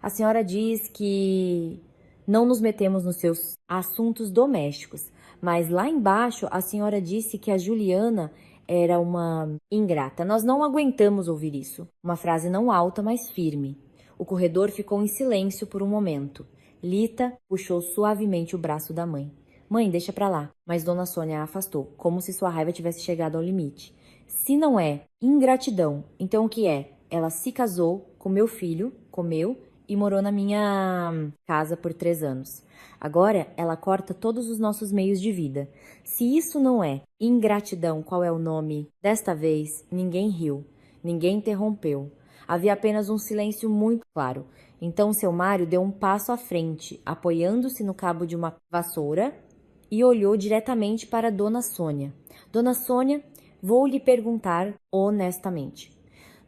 a senhora diz que não nos metemos nos seus assuntos domésticos, mas lá embaixo a senhora disse que a Juliana era uma ingrata. Nós não aguentamos ouvir isso. Uma frase não alta, mas firme. O corredor ficou em silêncio por um momento. Lita puxou suavemente o braço da mãe. Mãe, deixa pra lá. Mas Dona Sônia a afastou, como se sua raiva tivesse chegado ao limite. Se não é ingratidão, então o que é? Ela se casou com meu filho, comeu e morou na minha casa por 3 anos. Agora ela corta todos os nossos meios de vida. Se isso não é ingratidão, qual é o nome? Desta vez, ninguém riu, ninguém interrompeu. Havia apenas um silêncio muito claro. Então seu Mário deu um passo à frente, apoiando-se no cabo de uma vassoura e olhou diretamente para Dona Sônia. Dona Sônia, vou lhe perguntar honestamente.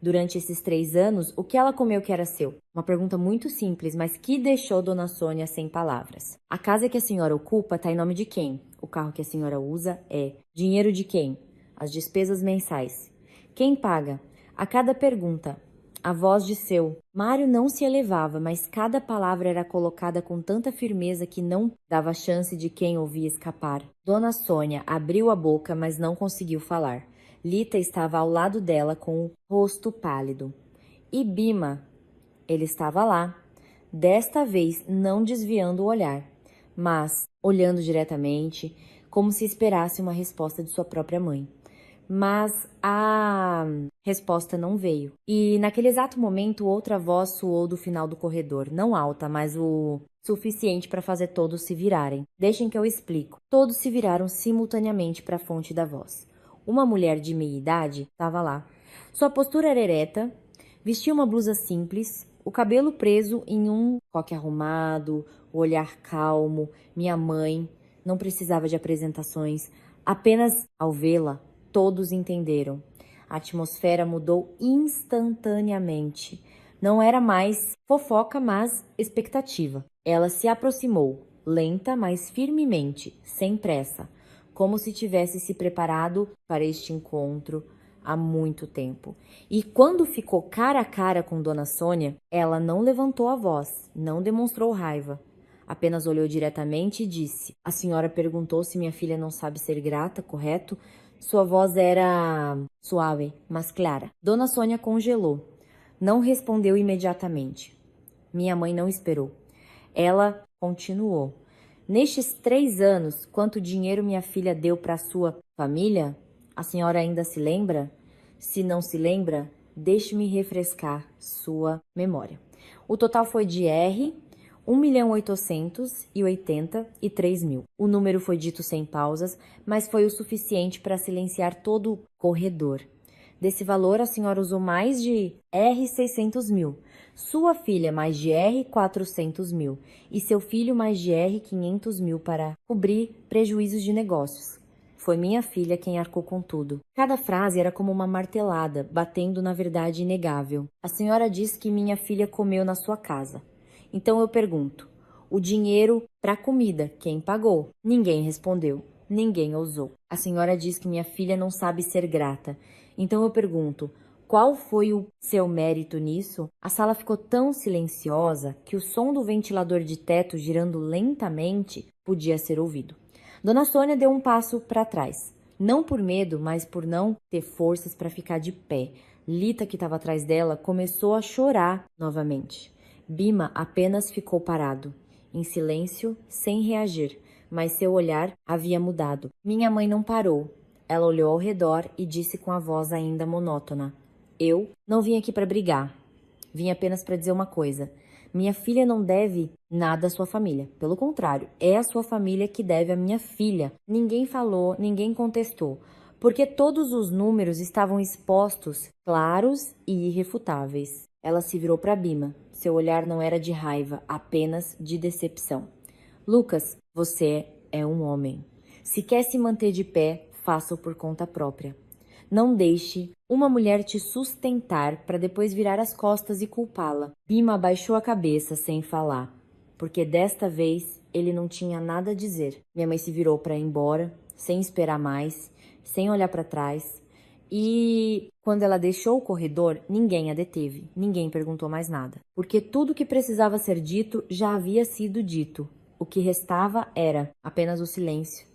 Durante esses 3 anos, o que ela comeu que era seu? Uma pergunta muito simples, mas que deixou Dona Sônia sem palavras. A casa que a senhora ocupa está em nome de quem? O carro que a senhora usa é dinheiro de quem? As despesas mensais. Quem paga? A cada pergunta, a voz de seu. Mário não se elevava, mas cada palavra era colocada com tanta firmeza que não dava chance de quem ouvia escapar. Dona Sônia abriu a boca, mas não conseguiu falar. Lita estava ao lado dela com o rosto pálido. E Bima, ele estava lá, desta vez não desviando o olhar, mas olhando diretamente, como se esperasse uma resposta de sua própria mãe. Mas a resposta não veio. E naquele exato momento, outra voz soou do final do corredor, não alta, mas o suficiente para fazer todos se virarem. Deixem que eu explico. Todos se viraram simultaneamente para a fonte da voz. Uma mulher de meia idade estava lá. Sua postura era ereta, vestia uma blusa simples, o cabelo preso em um coque arrumado, o olhar calmo. Minha mãe não precisava de apresentações. Apenas ao vê-la, todos entenderam. A atmosfera mudou instantaneamente. Não era mais fofoca, mas expectativa. Ela se aproximou, lenta, mas firmemente, sem pressa, como se tivesse se preparado para este encontro há muito tempo. E quando ficou cara a cara com Dona Sônia, ela não levantou a voz, não demonstrou raiva. Apenas olhou diretamente e disse: A senhora perguntou se minha filha não sabe ser grata, correto? Sua voz era suave, mas clara. Dona Sônia congelou. Não respondeu imediatamente. Minha mãe não esperou. Ela continuou. Nestes 3 anos, quanto dinheiro minha filha deu para sua família? A senhora ainda se lembra? Se não se lembra, deixe-me refrescar sua memória. O total foi de R$ 1.883.000. O número foi dito sem pausas, mas foi o suficiente para silenciar todo o corredor. Desse valor, a senhora usou mais de R$ 600.000. Sua filha mais de R$ 400.000 e seu filho mais de R$ 500.000 para cobrir prejuízos de negócios. Foi minha filha quem arcou com tudo. Cada frase era como uma martelada, batendo na verdade inegável. A senhora diz que minha filha comeu na sua casa. Então eu pergunto, o dinheiro para comida, quem pagou? Ninguém respondeu, ninguém ousou. A senhora diz que minha filha não sabe ser grata. Então eu pergunto, qual foi o seu mérito nisso? A sala ficou tão silenciosa que o som do ventilador de teto girando lentamente podia ser ouvido. Dona Sônia deu um passo para trás. Não por medo, mas por não ter forças para ficar de pé. Lita, que estava atrás dela, começou a chorar novamente. Bima apenas ficou parado, em silêncio, sem reagir, mas seu olhar havia mudado. Minha mãe não parou. Ela olhou ao redor e disse com a voz ainda monótona: Eu não vim aqui para brigar. Vim apenas para dizer uma coisa. Minha filha não deve nada à sua família. Pelo contrário, é a sua família que deve à minha filha. Ninguém falou, ninguém contestou, porque todos os números estavam expostos, claros e irrefutáveis. Ela se virou para Bima. Seu olhar não era de raiva, apenas de decepção. Lucas, você é um homem. Se quer se manter de pé, faça-o por conta própria. Não deixe uma mulher te sustentar para depois virar as costas e culpá-la. Bima abaixou a cabeça sem falar, porque desta vez ele não tinha nada a dizer. Minha mãe se virou para ir embora, sem esperar mais, sem olhar para trás. E quando ela deixou o corredor, ninguém a deteve, ninguém perguntou mais nada. Porque tudo que precisava ser dito já havia sido dito. O que restava era apenas o silêncio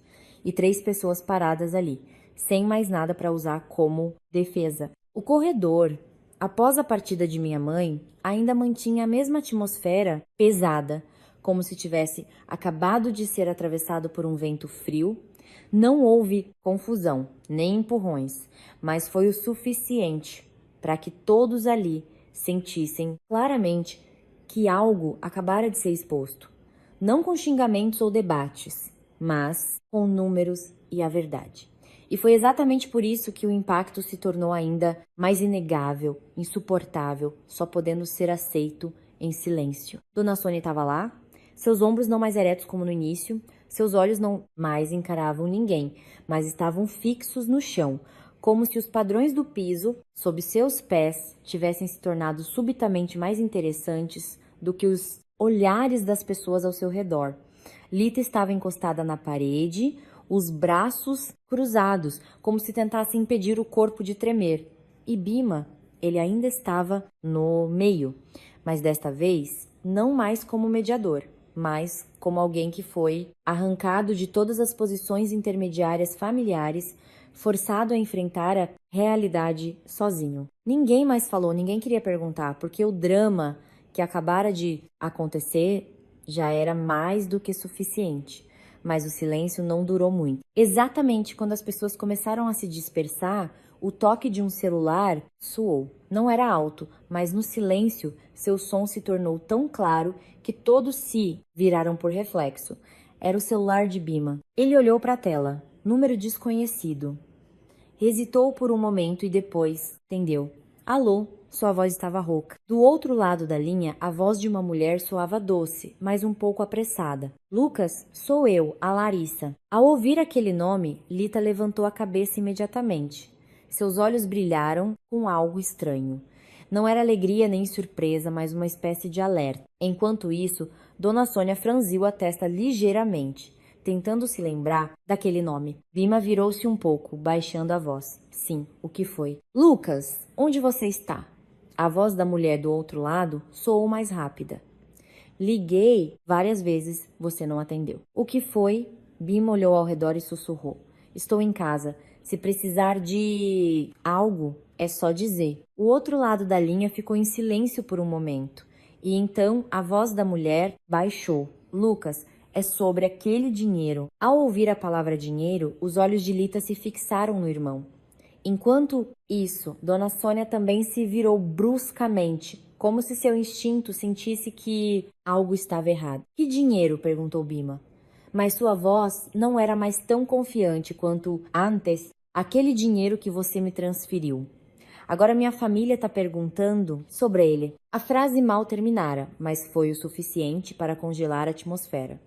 e 3 pessoas paradas ali, sem mais nada para usar como defesa. O corredor Após a partida de minha mãe, ainda mantinha a mesma atmosfera pesada, como se tivesse acabado de ser atravessado por um vento frio. Não houve confusão, nem empurrões, mas foi o suficiente para que todos ali sentissem claramente que algo acabara de ser exposto. Não com xingamentos ou debates, mas com números e a verdade. E foi exatamente por isso que o impacto se tornou ainda mais inegável, insuportável, só podendo ser aceito em silêncio. Dona Sônia estava lá, seus ombros não mais eretos como no início, seus olhos não mais encaravam ninguém, mas estavam fixos no chão, como se os padrões do piso, sob seus pés, tivessem se tornado subitamente mais interessantes do que os olhares das pessoas ao seu redor. Lita estava encostada na parede, os braços cruzados, como se tentasse impedir o corpo de tremer. E Bhima, ele ainda estava no meio, mas desta vez não mais como mediador, mas como alguém que foi arrancado de todas as posições intermediárias familiares, forçado a enfrentar a realidade sozinho. Ninguém mais falou, ninguém queria perguntar, porque o drama que acabara de acontecer já era mais do que suficiente. Mas o silêncio não durou muito. Exatamente quando as pessoas começaram a se dispersar, o toque de um celular soou. Não era alto, mas no silêncio, seu som se tornou tão claro que todos se viraram por reflexo. Era o celular de Bhima. Ele olhou para a tela. Número desconhecido. Hesitou por um momento e depois atendeu. Alô? Sua voz estava rouca. Do outro lado da linha, a voz de uma mulher soava doce, mas um pouco apressada. Lucas, sou eu, a Larissa. Ao ouvir aquele nome, Lita levantou a cabeça imediatamente. Seus olhos brilharam com algo estranho. Não era alegria nem surpresa, mas uma espécie de alerta. Enquanto isso, Dona Sônia franziu a testa ligeiramente, tentando se lembrar daquele nome. Bhima virou-se um pouco, baixando a voz. Sim, o que foi? Lucas, onde você está? A voz da mulher do outro lado soou mais rápida. Liguei várias vezes, você não atendeu. O que foi? Bhima olhou ao redor e sussurrou. Estou em casa. Se precisar de algo, é só dizer. O outro lado da linha ficou em silêncio por um momento. E então a voz da mulher baixou. Lucas, é sobre aquele dinheiro. Ao ouvir a palavra dinheiro, os olhos de Lita se fixaram no irmão. Enquanto isso, Dona Sônia também se virou bruscamente, como se seu instinto sentisse que algo estava errado. Que dinheiro? Perguntou Bhima. Mas sua voz não era mais tão confiante quanto antes. Aquele dinheiro que você me transferiu. Agora minha família está perguntando sobre ele. A frase mal terminara, mas foi o suficiente para congelar a atmosfera.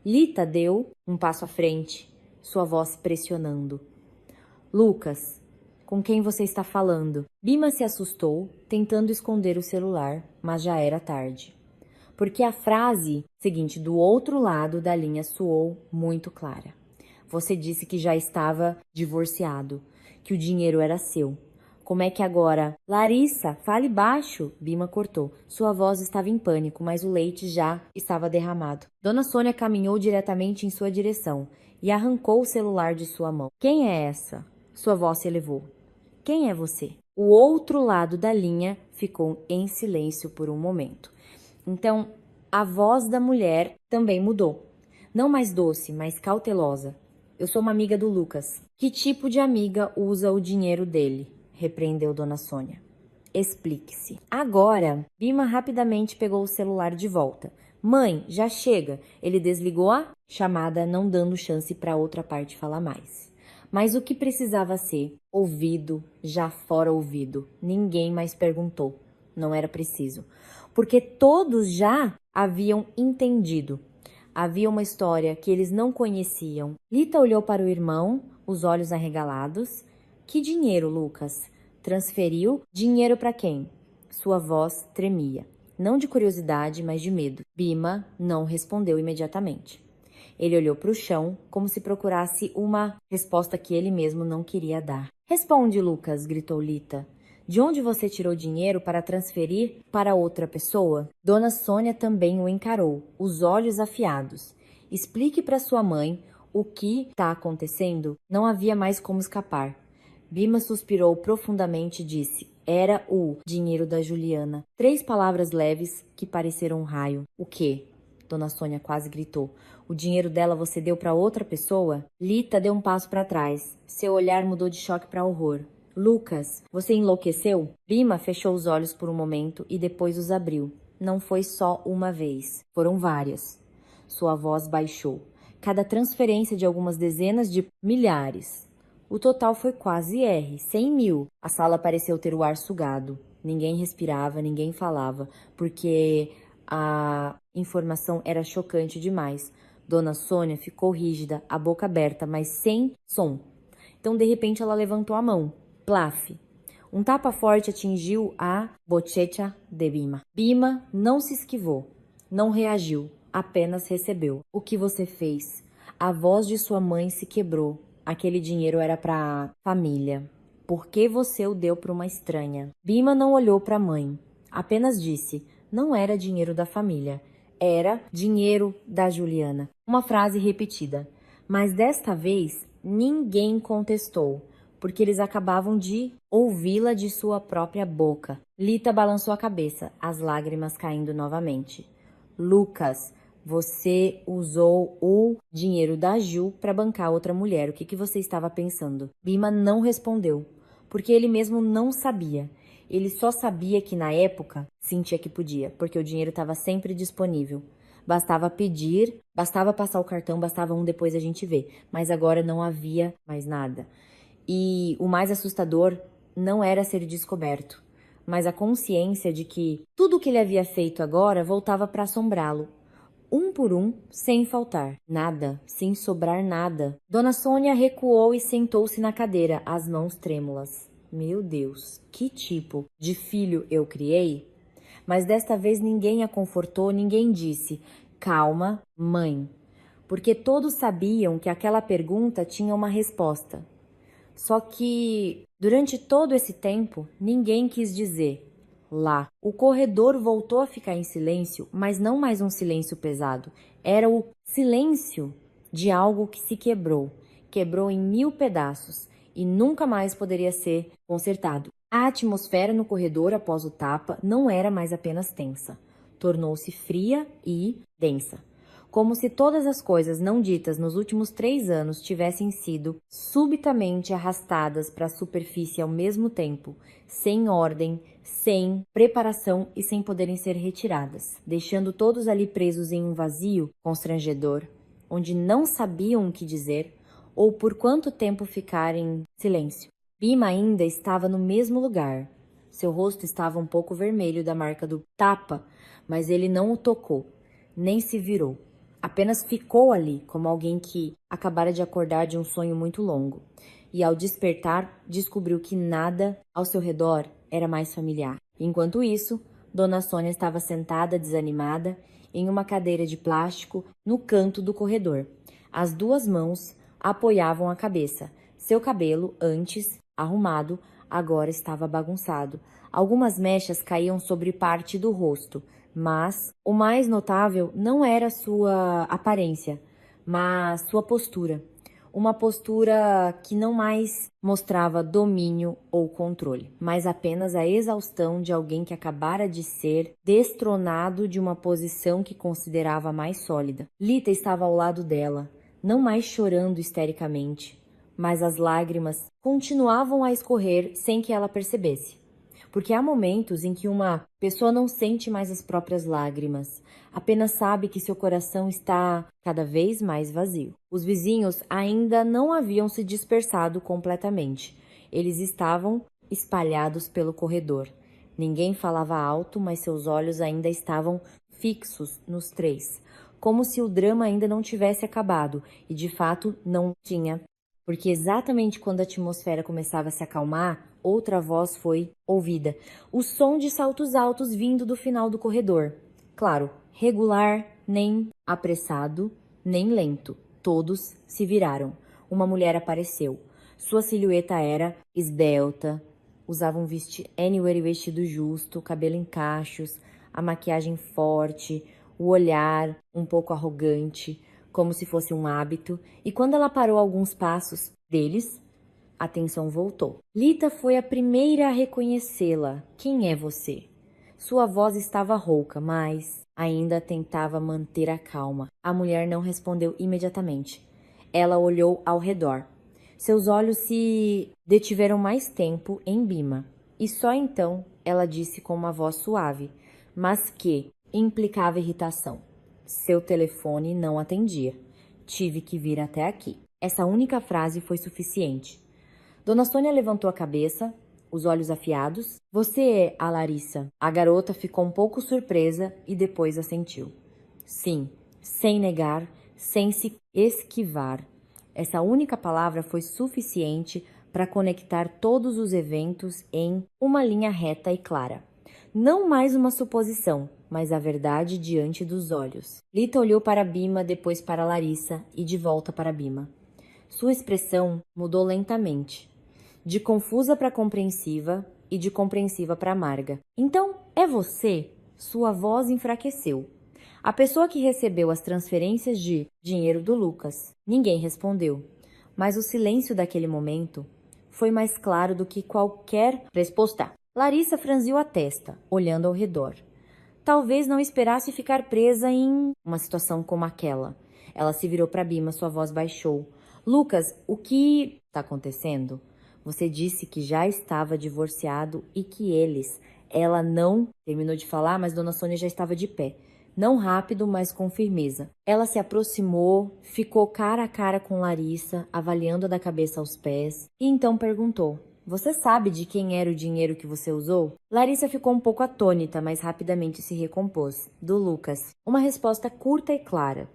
Lita deu um passo à frente, sua voz pressionando. Lucas, com quem você está falando? Bhima se assustou, tentando esconder o celular, mas já era tarde. Porque a frase seguinte do outro lado da linha soou muito clara. Você disse que já estava divorciado, que o dinheiro era seu. Como é que agora? Larissa, fale baixo, Bhima cortou. Sua voz estava em pânico, mas o leite já estava derramado. Dona Sônia caminhou diretamente em sua direção e arrancou o celular de sua mão. Quem é essa? Sua voz se elevou. Quem é você? O outro lado da linha ficou em silêncio por um momento. Então, a voz da mulher também mudou. Não mais doce, mas cautelosa. Eu sou uma amiga do Lucas. Que tipo de amiga usa o dinheiro dele? Repreendeu Dona Sônia. Explique-se. Agora, Bhima rapidamente pegou o celular de volta. Mãe, já chega. Ele desligou a chamada, não dando chance para outra parte falar mais. Mas o que precisava ser ouvido, já fora ouvido. Ninguém mais perguntou. Não era preciso. Porque todos já haviam entendido. Havia uma história que eles não conheciam. Lita olhou para o irmão, os olhos arregalados. Que dinheiro, Lucas? Transferiu? Dinheiro para quem? Sua voz tremia. Não de curiosidade, mas de medo. Bhima não respondeu imediatamente. Ele olhou para o chão, como se procurasse uma resposta que ele mesmo não queria dar. Responde, Lucas, gritou Lita. De onde você tirou dinheiro para transferir para outra pessoa? Dona Sônia também o encarou, os olhos afiados. Explique para sua mãe o que está acontecendo. Não havia mais como escapar. Bhima suspirou profundamente e disse, Era o dinheiro da Juliana. 3 palavras leves que pareceram um raio. O quê? Dona Sônia quase gritou. O dinheiro dela você deu para outra pessoa? Lita deu um passo para trás. Seu olhar mudou de choque para horror. Lucas, você enlouqueceu? Bima fechou os olhos por um momento e depois os abriu. Não foi só uma vez. Foram várias. Sua voz baixou. Cada transferência de algumas dezenas de milhares. O total foi quase 100 mil. A sala pareceu ter o ar sugado. Ninguém respirava, ninguém falava, porque a informação era chocante demais. Dona Sônia ficou rígida, a boca aberta, mas sem som. Então, de repente, ela levantou a mão. Plaf! Um tapa forte atingiu a bochecha de Bima. Bima não se esquivou, não reagiu, apenas recebeu. O que você fez? A voz de sua mãe se quebrou. Aquele dinheiro era para a família. Por que você o deu para uma estranha? Bima não olhou para a mãe. Apenas disse: não era dinheiro da família. Era dinheiro da Juliana. Uma frase repetida. Mas desta vez, ninguém contestou, porque eles acabavam de ouvi-la de sua própria boca. Lita balançou a cabeça, as lágrimas caindo novamente. Lucas, você usou o dinheiro da Ju para bancar outra mulher. O que você estava pensando? Bima não respondeu, porque ele mesmo não sabia. Ele só sabia que na época sentia que podia, porque o dinheiro estava sempre disponível. Bastava pedir, bastava passar o cartão, bastava depois a gente ver. Mas agora não havia mais nada. E o mais assustador não era ser descoberto, mas a consciência de que tudo o que ele havia feito agora voltava para assombrá-lo. Um por um, sem faltar. Nada, sem sobrar nada. Dona Sônia recuou e sentou-se na cadeira, as mãos trêmulas. Meu Deus, que tipo de filho eu criei? Mas desta vez ninguém a confortou, ninguém disse: calma, mãe. Porque todos sabiam que aquela pergunta tinha uma resposta. Só que, durante todo esse tempo, ninguém quis dizer. Lá, o corredor voltou a ficar em silêncio, mas não mais um silêncio pesado. Era o silêncio de algo que se quebrou. Quebrou em 1000 pedaços e nunca mais poderia ser consertado. A atmosfera no corredor após o tapa não era mais apenas tensa. Tornou-se fria e densa. Como se todas as coisas não ditas nos últimos 3 anos tivessem sido subitamente arrastadas para a superfície ao mesmo tempo, sem ordem, sem preparação e sem poderem ser retiradas, deixando todos ali presos em um vazio constrangedor, onde não sabiam o que dizer ou por quanto tempo ficar em silêncio. Bima ainda estava no mesmo lugar. Seu rosto estava um pouco vermelho da marca do tapa, mas ele não o tocou, nem se virou. Apenas ficou ali, como alguém que acabara de acordar de um sonho muito longo. E ao despertar, descobriu que nada ao seu redor era mais familiar. Enquanto isso, Dona Sônia estava sentada, desanimada, em uma cadeira de plástico no canto do corredor. As 2 mãos apoiavam a cabeça. Seu cabelo, antes arrumado, agora estava bagunçado. Algumas mechas caíam sobre parte do rosto, mas o mais notável não era sua aparência, mas sua postura. Uma postura que não mais mostrava domínio ou controle, mas apenas a exaustão de alguém que acabara de ser destronado de uma posição que considerava mais sólida. Lita estava ao lado dela, não mais chorando histericamente, mas as lágrimas continuavam a escorrer sem que ela percebesse. Porque há momentos em que uma pessoa não sente mais as próprias lágrimas, apenas sabe que seu coração está cada vez mais vazio. Os vizinhos ainda não haviam se dispersado completamente. Eles estavam espalhados pelo corredor. Ninguém falava alto, mas seus olhos ainda estavam fixos nos 3, como se o drama ainda não tivesse acabado, e de fato não tinha. Porque exatamente quando a atmosfera começava a se acalmar, outra voz foi ouvida. O som de saltos altos vindo do final do corredor. Claro, regular, nem apressado, nem lento. Todos se viraram. Uma mulher apareceu. Sua silhueta era esbelta, usava um vestido justo, cabelo em cachos, a maquiagem forte, o olhar um pouco arrogante, como se fosse um hábito, e quando ela parou alguns passos deles, A tensão voltou. Lita foi a primeira a reconhecê-la. Quem é você? Sua voz estava rouca, mas ainda tentava manter a calma. A mulher não respondeu imediatamente. Ela olhou ao redor. Seus olhos se detiveram mais tempo em Bima. E só então ela disse com uma voz suave, mas que implicava irritação. Seu telefone não atendia. Tive que vir até aqui. Essa única frase foi suficiente. Dona Sônia levantou a cabeça, os olhos afiados. Você é a Larissa. A garota ficou um pouco surpresa e depois assentiu. Sim, sem negar, sem se esquivar. Essa única palavra foi suficiente para conectar todos os eventos em uma linha reta e clara. Não mais uma suposição, mas a verdade diante dos olhos. Lita olhou para Bima, depois para Larissa e de volta para Bima. Sua expressão mudou lentamente, de confusa para compreensiva e de compreensiva para amarga. Então, é você? Sua voz enfraqueceu. A pessoa que recebeu as transferências de dinheiro do Lucas. Ninguém respondeu, mas o silêncio daquele momento foi mais claro do que qualquer resposta. Larissa franziu a testa, olhando ao redor. Talvez não esperasse ficar presa em uma situação como aquela. Ela se virou para Bima, sua voz baixou. Lucas, o que está acontecendo? Você disse que já estava divorciado e que eles... Ela não terminou de falar, mas Dona Sônia já estava de pé. Não rápido, mas com firmeza. Ela se aproximou, ficou cara a cara com Larissa, avaliando da cabeça aos pés, e então perguntou: você sabe de quem era o dinheiro que você usou? Larissa ficou um pouco atônita, mas rapidamente se recompôs. Do Lucas. Uma resposta curta e clara.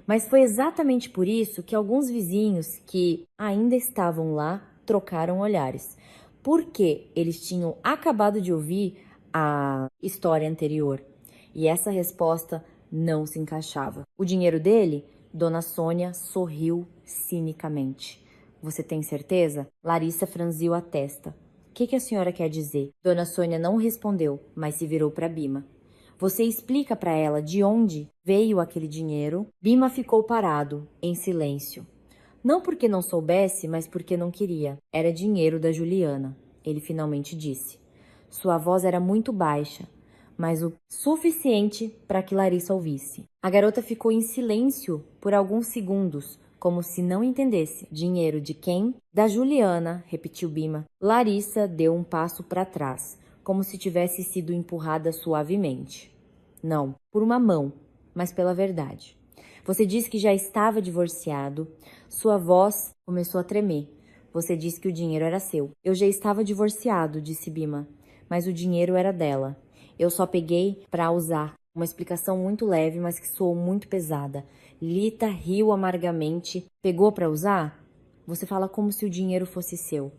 Mas foi exatamente por isso que alguns vizinhos que ainda estavam lá trocaram olhares. Porque eles tinham acabado de ouvir a história anterior. E essa resposta não se encaixava. O dinheiro dele? Dona Sônia sorriu cinicamente. Você tem certeza? Larissa franziu a testa. O que a senhora quer dizer? Dona Sônia não respondeu, mas se virou para Bima. Você explica para ela de onde veio aquele dinheiro? Bima ficou parado, em silêncio. Não porque não soubesse, mas porque não queria. Era dinheiro da Juliana, ele finalmente disse. Sua voz era muito baixa, mas o suficiente para que Larissa ouvisse. A garota ficou em silêncio por alguns segundos, como se não entendesse. Dinheiro de quem? Da Juliana, repetiu Bima. Larissa deu um passo para trás, como se tivesse sido empurrada suavemente. Não, por uma mão, mas pela verdade. Você disse que já estava divorciado. Sua voz começou a tremer. Você disse que o dinheiro era seu. Eu já estava divorciado, disse Bima, mas o dinheiro era dela. Eu só peguei para usar. Uma explicação muito leve, mas que soou muito pesada. Lita riu amargamente. Pegou para usar? Você fala como se o dinheiro fosse seu.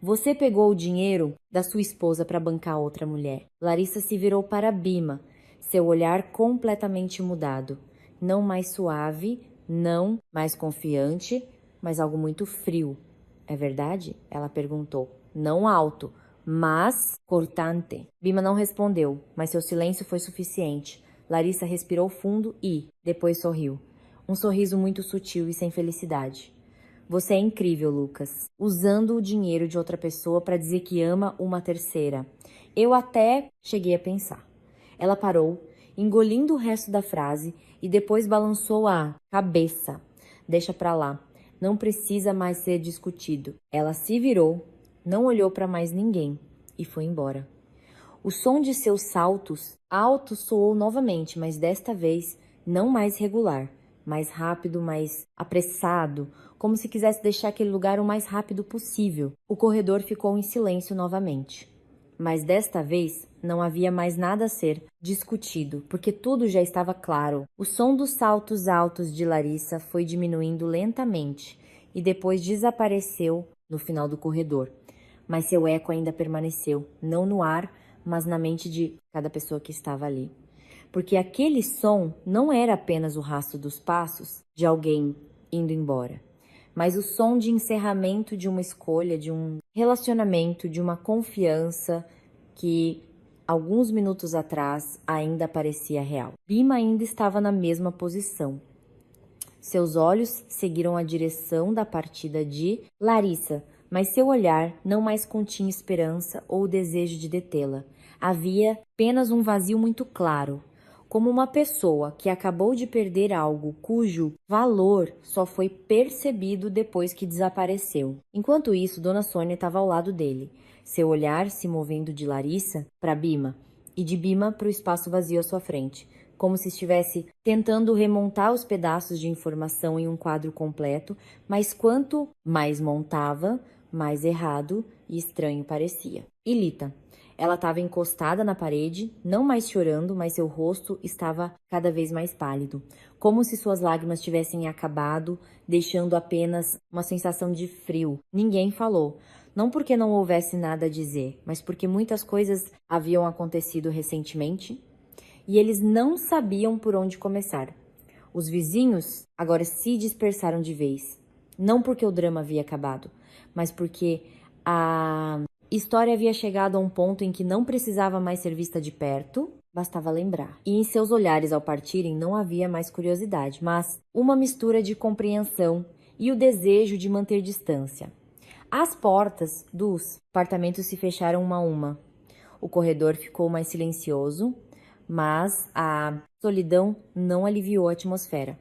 Você pegou o dinheiro da sua esposa para bancar outra mulher. Larissa se virou para Bima, seu olhar completamente mudado. Não mais suave, não mais confiante, mas algo muito frio. É verdade? Ela perguntou. Não alto, mas cortante. Bima não respondeu, mas seu silêncio foi suficiente. Larissa respirou fundo e, depois sorriu. Um sorriso muito sutil e sem felicidade. Você é incrível, Lucas. Usando o dinheiro de outra pessoa para dizer que ama uma terceira. Eu até cheguei a pensar. Ela parou, engolindo o resto da frase e depois balançou a cabeça. Deixa pra lá. Não precisa mais ser discutido. Ela se virou, não olhou para mais ninguém e foi embora. O som de seus saltos altos soou novamente, mas desta vez não mais regular, mais rápido, mais apressado, como se quisesse deixar aquele lugar o mais rápido possível. O corredor ficou em silêncio novamente. Mas desta vez não havia mais nada a ser discutido, porque tudo já estava claro. O som dos saltos altos de Larissa foi diminuindo lentamente e depois desapareceu no final do corredor. Mas seu eco ainda permaneceu, não no ar, mas na mente de cada pessoa que estava ali. Porque aquele som não era apenas o rastro dos passos de alguém indo embora, mas o som de encerramento de uma escolha, de um relacionamento, de uma confiança que alguns minutos atrás ainda parecia real. Bima ainda estava na mesma posição. Seus olhos seguiram a direção da partida de Larissa. mas seu olhar não mais continha esperança ou o desejo de detê-la. Havia apenas um vazio muito claro, como uma pessoa que acabou de perder algo cujo valor só foi percebido depois que desapareceu. Enquanto isso, Dona Sônia estava ao lado dele, seu olhar se movendo de Larissa para Bima e de Bima para o espaço vazio à sua frente, como se estivesse tentando remontar os pedaços de informação em um quadro completo, mas quanto mais montava, mais errado e estranho parecia. E Lita? Ela estava encostada na parede, não mais chorando, mas seu rosto estava cada vez mais pálido, como se suas lágrimas tivessem acabado, deixando apenas uma sensação de frio. Ninguém falou, não porque não houvesse nada a dizer, mas porque muitas coisas haviam acontecido recentemente e eles não sabiam por onde começar. Os vizinhos agora se dispersaram de vez, não porque o drama havia acabado, mas porque a história havia chegado a um ponto em que não precisava mais ser vista de perto, bastava lembrar. E em seus olhares ao partirem não havia mais curiosidade, mas uma mistura de compreensão e o desejo de manter distância. As portas dos apartamentos se fecharam uma a uma. O corredor ficou mais silencioso, mas a solidão não aliviou a atmosfera.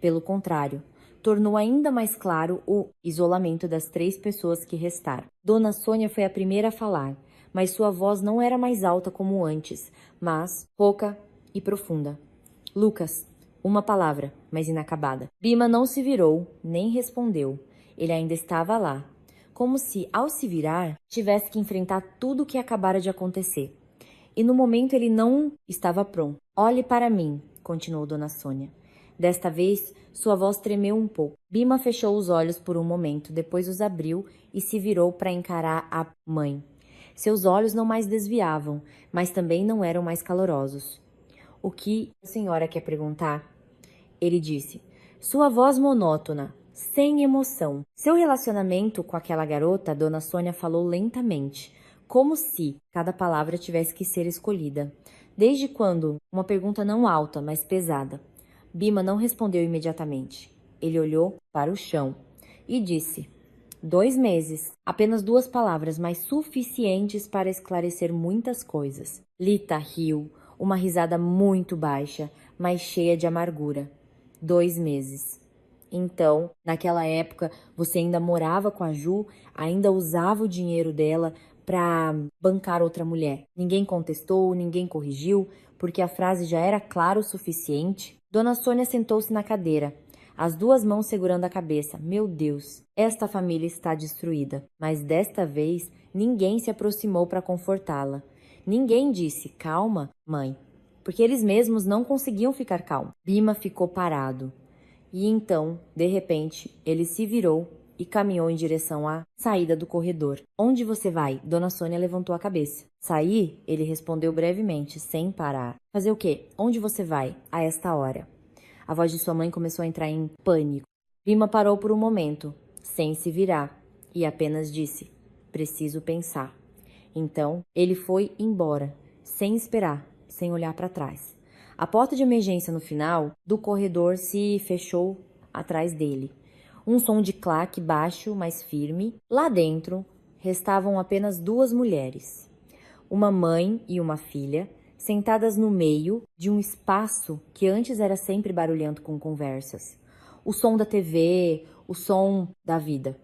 Pelo contrário, tornou ainda mais claro o isolamento das 3 pessoas que restaram. Dona Sônia foi a primeira a falar, mas sua voz não era mais alta como antes, mas rouca e profunda. Lucas, uma palavra, mas inacabada. Bima não se virou, nem respondeu. Ele ainda estava lá, como se, ao se virar, tivesse que enfrentar tudo o que acabara de acontecer. E no momento ele não estava pronto. Olhe para mim, continuou Dona Sônia. Desta vez, sua voz tremeu um pouco. Bima fechou os olhos por um momento, depois os abriu e se virou para encarar a mãe. Seus olhos não mais desviavam, mas também não eram mais calorosos. O que a senhora quer perguntar? Ele disse. Sua voz monótona, sem emoção. Seu relacionamento com aquela garota, Dona Sônia falou lentamente, como se cada palavra tivesse que ser escolhida. Desde quando? Uma pergunta não alta, mas pesada. Bima não respondeu imediatamente. Ele olhou para o chão e disse: 2 meses. Apenas 2 palavras, mas suficientes para esclarecer muitas coisas. Lita riu, uma risada muito baixa, mas cheia de amargura. 2 meses. Então, naquela época, você ainda morava com a Ju, ainda usava o dinheiro dela para bancar outra mulher. Ninguém contestou, ninguém corrigiu, porque a frase já era clara o suficiente. Dona Sônia sentou-se na cadeira, as 2 mãos segurando a cabeça. Meu Deus, esta família está destruída. Mas desta vez, ninguém se aproximou para confortá-la. Ninguém disse, calma, mãe, porque eles mesmos não conseguiam ficar calmos. Bima ficou parado. E então, de repente, ele se virou e caminhou em direção à saída do corredor. Onde você vai? Dona Sônia levantou a cabeça. Sair? Ele respondeu brevemente, sem parar. Fazer o quê? Onde você vai? A esta hora. A voz de sua mãe começou a entrar em pânico. Bima parou por um momento, sem se virar, e apenas disse, preciso pensar. Então, ele foi embora, sem esperar, sem olhar para trás. A porta de emergência no final do corredor se fechou atrás dele. Um som de claque baixo, mas firme. Lá dentro, restavam apenas 2 mulheres. Uma mãe e uma filha, sentadas no meio de um espaço que antes era sempre barulhento com conversas. O som da TV, o som da vida.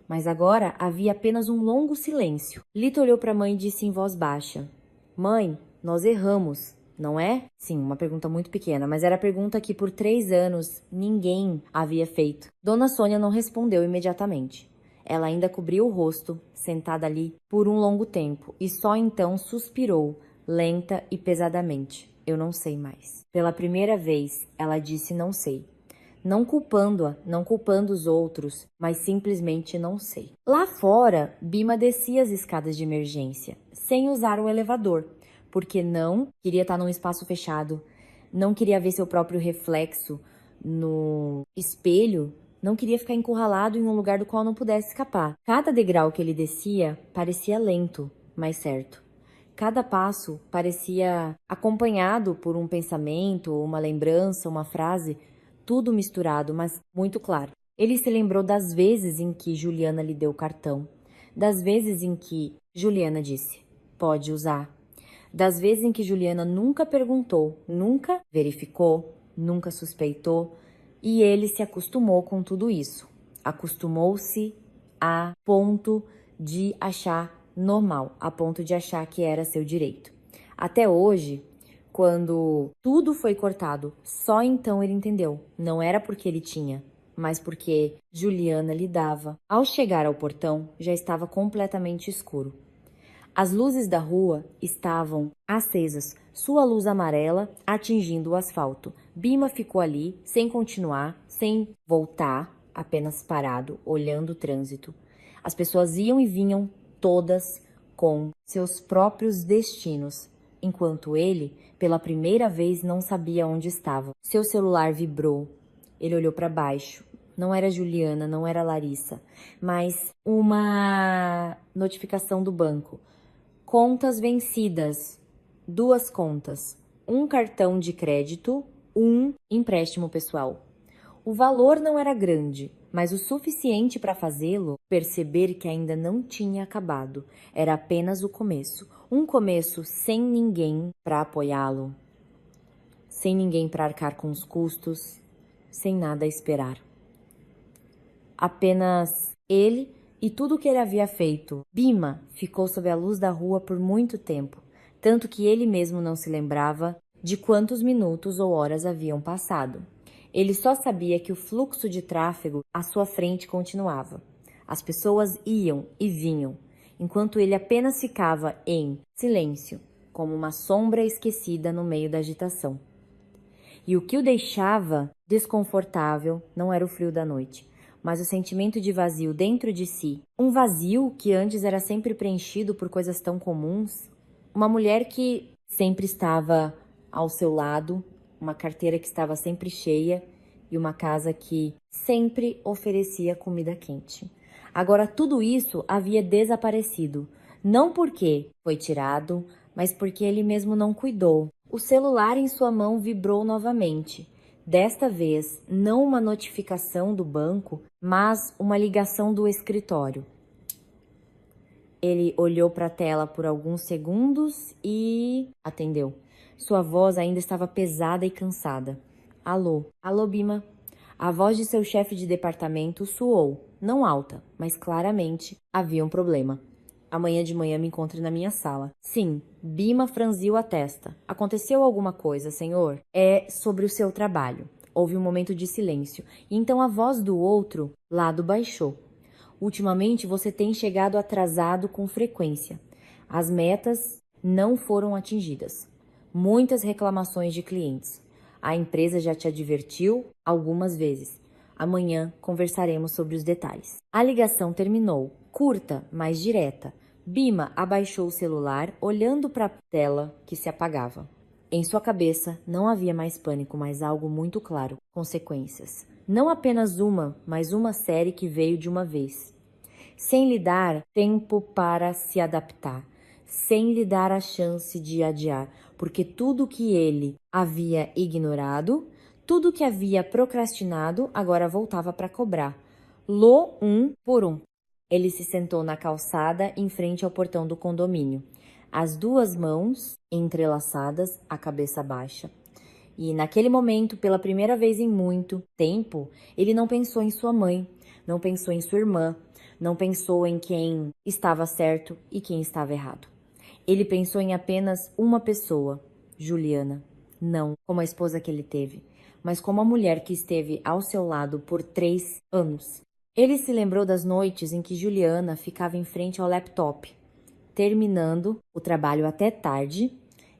Mas agora havia apenas um longo silêncio. Lita olhou para a mãe e disse em voz baixa: Mãe, nós erramos, não é? Sim, uma pergunta muito pequena, mas era a pergunta que por 3 anos ninguém havia feito. Dona Sônia não respondeu imediatamente. Ela ainda cobriu o rosto, sentada ali por um longo tempo, e só então suspirou, lenta e pesadamente. Eu não sei mais. Pela primeira vez, ela disse não sei. Não culpando-a, não culpando os outros, mas simplesmente não sei. Lá fora, Bima descia as escadas de emergência, sem usar o elevador, porque não queria estar num espaço fechado, não queria ver seu próprio reflexo no espelho, não queria ficar encurralado em um lugar do qual não pudesse escapar. Cada degrau que ele descia parecia lento, mas certo. Cada passo parecia acompanhado por um pensamento, uma lembrança, uma frase, tudo misturado, mas muito claro. Ele se lembrou das vezes em que Juliana lhe deu o cartão, Das vezes em que Juliana disse, pode usar. Das vezes em que Juliana nunca perguntou, nunca verificou, nunca suspeitou, e ele se acostumou com tudo isso. Acostumou-se a ponto de achar normal, a ponto de achar que era seu direito. Até hoje, quando tudo foi cortado, só então ele entendeu. Não era porque ele tinha, mas porque Juliana lhe dava. Ao chegar ao portão, já estava completamente escuro. As luzes da rua estavam acesas, sua luz amarela atingindo o asfalto. Bima ficou ali, sem continuar, sem voltar, apenas parado, olhando o trânsito. As pessoas iam e vinham, todas com seus próprios destinos, enquanto ele, pela primeira vez, não sabia onde estava. Seu celular vibrou. Ele olhou para baixo. Não era Juliana, não era Larissa, mas uma notificação do banco. Contas vencidas, 2 contas, um cartão de crédito, um empréstimo pessoal. O valor não era grande, mas o suficiente para fazê-lo perceber que ainda não tinha acabado. Era apenas o começo. Um começo sem ninguém para apoiá-lo, sem ninguém para arcar com os custos, sem nada a esperar. Apenas ele e tudo o que ele havia feito. Bima ficou sob a luz da rua por muito tempo, tanto que ele mesmo não se lembrava de quantos minutos ou horas haviam passado. Ele só sabia que o fluxo de tráfego à sua frente continuava. As pessoas iam e vinham, enquanto ele apenas ficava em silêncio, como uma sombra esquecida no meio da agitação. E o que o deixava desconfortável não era o frio da noite, mas o sentimento de vazio dentro de si. Um vazio que antes era sempre preenchido por coisas tão comuns. Uma mulher que sempre estava ao seu lado, uma carteira que estava sempre cheia e uma casa que sempre oferecia comida quente. Agora tudo isso havia desaparecido, não porque foi tirado, mas porque ele mesmo não cuidou. O celular em sua mão vibrou novamente. Desta vez, não uma notificação do banco, mas uma ligação do escritório. Ele olhou para a tela por alguns segundos e atendeu. Sua voz ainda estava pesada e cansada. Alô, alô, Bima. A voz de seu chefe de departamento soou, não alta, mas claramente havia um problema. Amanhã de manhã me encontre na minha sala. Sim, Bima franziu a testa. Aconteceu alguma coisa, senhor? É sobre o seu trabalho. Houve um momento de silêncio, e então a voz do outro lado baixou. Ultimamente você tem chegado atrasado com frequência. As metas não foram atingidas. Muitas reclamações de clientes. A empresa já te advertiu algumas vezes. Amanhã conversaremos sobre os detalhes. A ligação terminou, curta, mas direta. Bima abaixou o celular, olhando para a tela que se apagava. Em sua cabeça não havia mais pânico, mas algo muito claro: consequências. Não apenas uma, mas uma série que veio de uma vez. Sem lhe dar tempo para se adaptar, sem lhe dar a chance de adiar, porque tudo que ele havia ignorado, tudo que havia procrastinado, agora voltava para cobrar. Lô um por um. Ele se sentou na calçada em frente ao portão do condomínio, as 2 mãos entrelaçadas, a cabeça baixa. E naquele momento, pela primeira vez em muito tempo, ele não pensou em sua mãe, não pensou em sua irmã, não pensou em quem estava certo e quem estava errado. Ele pensou em apenas uma pessoa, Juliana. Não como a esposa que ele teve, mas como a mulher que esteve ao seu lado por 3 anos. Ele se lembrou das noites em que Juliana ficava em frente ao laptop, terminando o trabalho até tarde,